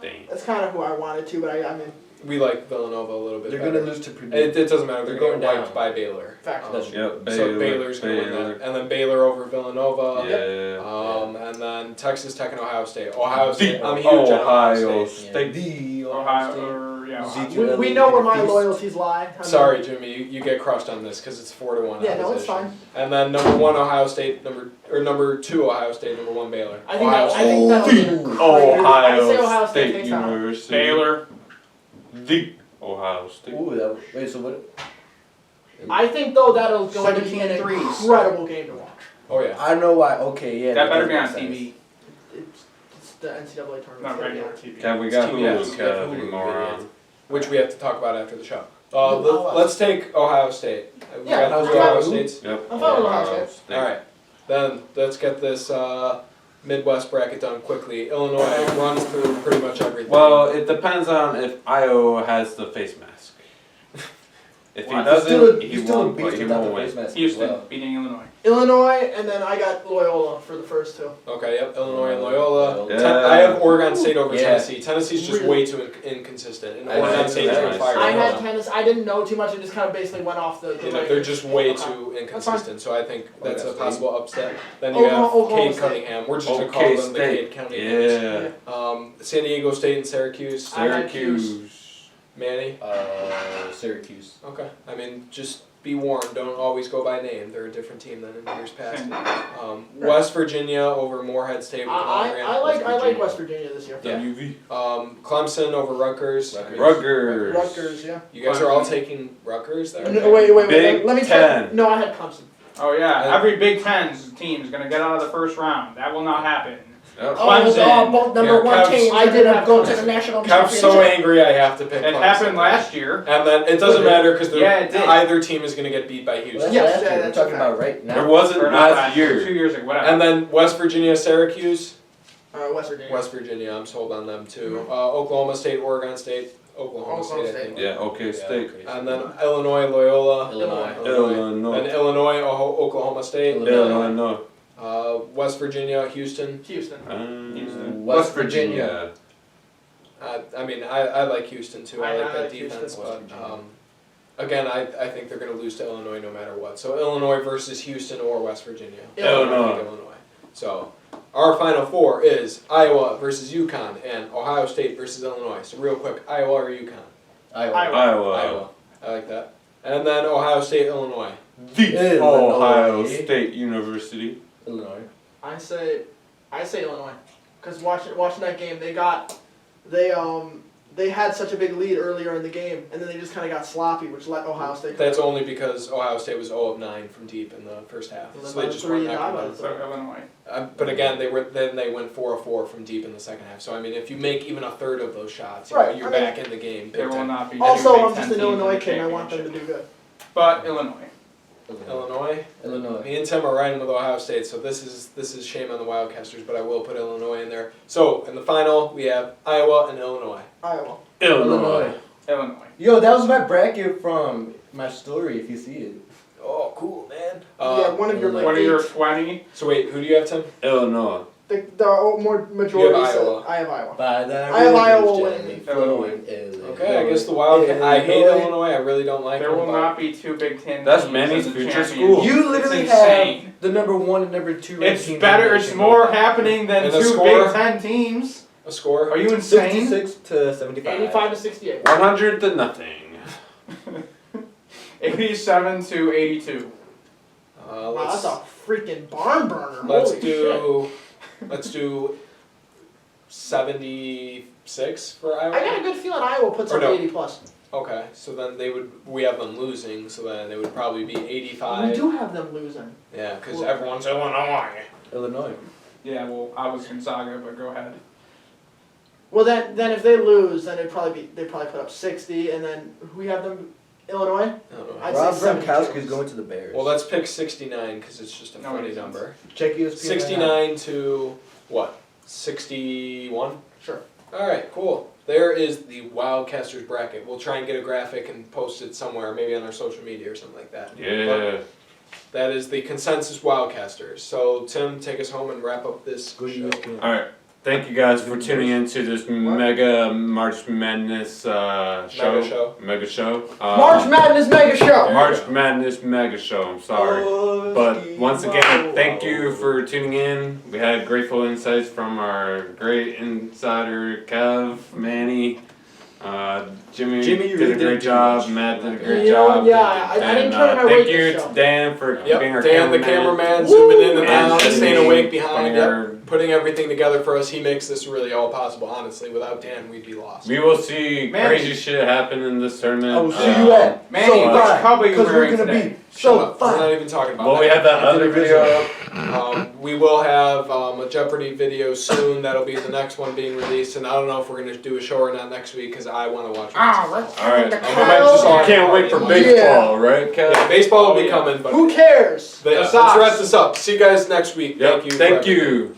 Dang. That's kind of who I wanted to, but I mean, we like Villanova a little bit They're better. gonna lose to Purdue. It doesn't matter. They're They're going going wiped down. by Baylor. Fact. That's true. Yep, So Baylor's going to win that. And then Baylor over Villanova. Yeah. And then Texas Tech and Ohio State. Ohio State. I'm huge on Ohio State. State. The Ohio. We know where my loyalties lie. I mean, Sorry, Jimmy, you get crushed on this because it's 4-1. Yeah, no, it's opposition. fine. And then number 1 Ohio State, number 2 Ohio State, number 1 Baylor. I think Ohio that, I State. think that'll be a crazy- I'd say Ohio State takes that one. University. Baylor. The Ohio State. Ooh, wait, so what? I think though that'll go to be an 17 threes. incredible game to watch. Oh yeah. I know why. Okay, yeah. That better does be on make sense. TV. It's the NCAA tournament. Not regular TV. Kev, we got TBS. Hulu, Kev, you moron. Which we have to talk about after the show. Ohio. Let's take Ohio State. We Yeah, got I'm three Ohio fine. States. Yep. I'm fine with Ohio State. All right. Then let's get this Midwest bracket done quickly. Illinois runs through pretty much everything. Well, it depends on if Iowa has the face mask. If he What? doesn't, he He's still a won't, but beast he without won't the win. face mask as Houston well. beating Illinois. Illinois, and then I got Loyola for the first two. Okay, yep, Illinois and Loyola. Yeah. I have Oregon State over Yeah. Tennessee. Tennessee's just Really? way too inconsistent, and I Oregon think State's that's on fire. I right had now. tennis. I didn't know too much. I just kind of basically went off the. You know, they're just way Okay. too inconsistent, so I think that's a Oregon possible upset. Then you have Oklahoma Cade State. Cunningham. We're just gonna call OK them the State. Cade Cunninghams. Yeah. San Diego State and Syracuse. I had Syracuse. Manny. Syracuse. Okay. I mean, just be warned. Don't always go by name. They're a different team than in years past. West Virginia over Morehead State. I like West Virginia this year. Yeah. UV. Clemson over Rutgers. Rutgers. Rutgers, yeah. You guys are all taking Rutgers there. No, wait. Big Let me Ten. check. No, I had Clemson. Oh yeah, every Big Ten's team is gonna get out of the first round. That will not happen. Yep. Clemson. both number one teams I did have go to the national Kev's so angry I have to pick It Clemson. happened last year. And then it doesn't matter because Yeah, it did. either team is going to get beat by Well, Houston. that's Yes, last yeah, year. We're that's talking a about right now. There wasn't Or not last year. 2 years ago, whatever. And then West Virginia, Syracuse. West Virginia. West Virginia, I'm sold on them too. Oklahoma State, Oregon State. Oklahoma State, I think. Yeah, OK State. And then Illinois, Loyola. Illinois. Then Illinois. Illinois, Oklahoma State. Illinois. West Virginia, Houston. Houston. West Virginia. I mean, I like Houston too. I like that Houston. defense, West but Virginia. again, I think they're going to lose to Illinois no matter what. So Illinois versus Houston or West Virginia. Illinois. I think Illinois. So our final four is Iowa versus UConn and Ohio State versus Illinois. So real quick, Iowa or UConn? Iowa. Iowa. I like that. And then Ohio State, Illinois. The Illinois. Ohio State University. Illinois. I say Illinois, because watching that game, they had such a big lead earlier in the game, and then they just kind of got sloppy, which let Ohio State. That's only because Ohio State was 0 of 9 from deep in the first half. Well, So they then just three weren't and that five out of competitive. So Illinois. But again, they went 4 of 4 from deep in the second half. So I mean, if you make even a third of those shots, Right, you're I mean- back in the game. There big will time. not be. Also, two Big I'm Ten just an teams Illinois in the kid, and I want them to championship. do good. But Illinois. Illinois. Illinois. Me and Tim are riding with Ohio State, so this is shame on the Wildcasters, but I will put Illinois in there. So in the final, we have Iowa and Illinois. Iowa. Illinois. Illinois. Yo, that was my bracket from my story. If you see it. Oh, cool, man. Yeah, one of your Illinois. like What are your eight- 20? So wait, who do you have, Tim? Illinois. the more majority. You have said- Iowa. I have Iowa. By the I have Iowa rivers winning. gently flowing is Okay, I guess the Wildcat. I hate Illinois. Illinois. I really don't like There them. will but- not be two Big Ten That's teams Manny's in the future championship. school. You literally It's have insane. the number 1 and number 2 ranked It's teams better. in the It's nation. more happening than And the 2 score? Big Ten teams. A score? Are you insane? 66 to 75. 85 to 68. 100 to nothing. 87 to 82. Wow, that's a freaking barn burner. let's Holy shit. let's do 76 for Iowa. I got a good feeling Iowa puts Or up no. 80 plus. Okay, so then we have them losing, so then they would probably be 85. We do have them losing. Yeah, because Well- everyone's Illinois. Illinois. Yeah, well, I was Gonzaga, but go ahead. Well, then if they lose, then they probably put up 60, and then we have them Illinois. Illinois. I'd Rob say 72. Gronkowski's going to the Bears. Well, let's pick 69 because it's just a No, funny it isn't. number. check ESPN. 69 to what? 61? Sure. All right, cool. There is the Wildcasters bracket. We'll try and get a graphic and post it somewhere, maybe on our social media or something like that. Yeah. That is the consensus Wildcasters. So Tim, take us home and wrap up this Go to show. ESPN. Alright. thank you guys for tuning into this Mega March Madness show. Mega show. March Madness Mega Show. March Madness Mega Show. I'm sorry. But once again, thank you for tuning in. We had grateful insights from our great insider, Kev, Manny. Jimmy did a great job. Matt did a great job. Yeah, I didn't turn my weight thank you this to show. Dan for being our Dan, the cameraman, zooming in and out, And staying awake behind, our- putting everything together for us. He makes this really all possible. Honestly, without Dan, we'd be lost. We will see crazy shit happen in this tournament. I will see you at Manny, so which fine, cup are you because we're wearing gonna today? be Shut so up. We're not fine. even talking about Well, we that. have that other video up. We will have a Jeopardy video soon. That'll be the next one being released, and I don't know if we're gonna do a show or not next week because I want to watch. All right. We might just all Can't wait for baseball, right, Kev? Yeah, baseball will be coming, but Who cares? let's wrap this up. See you guys next week. Yep. Thank you. Thank for you.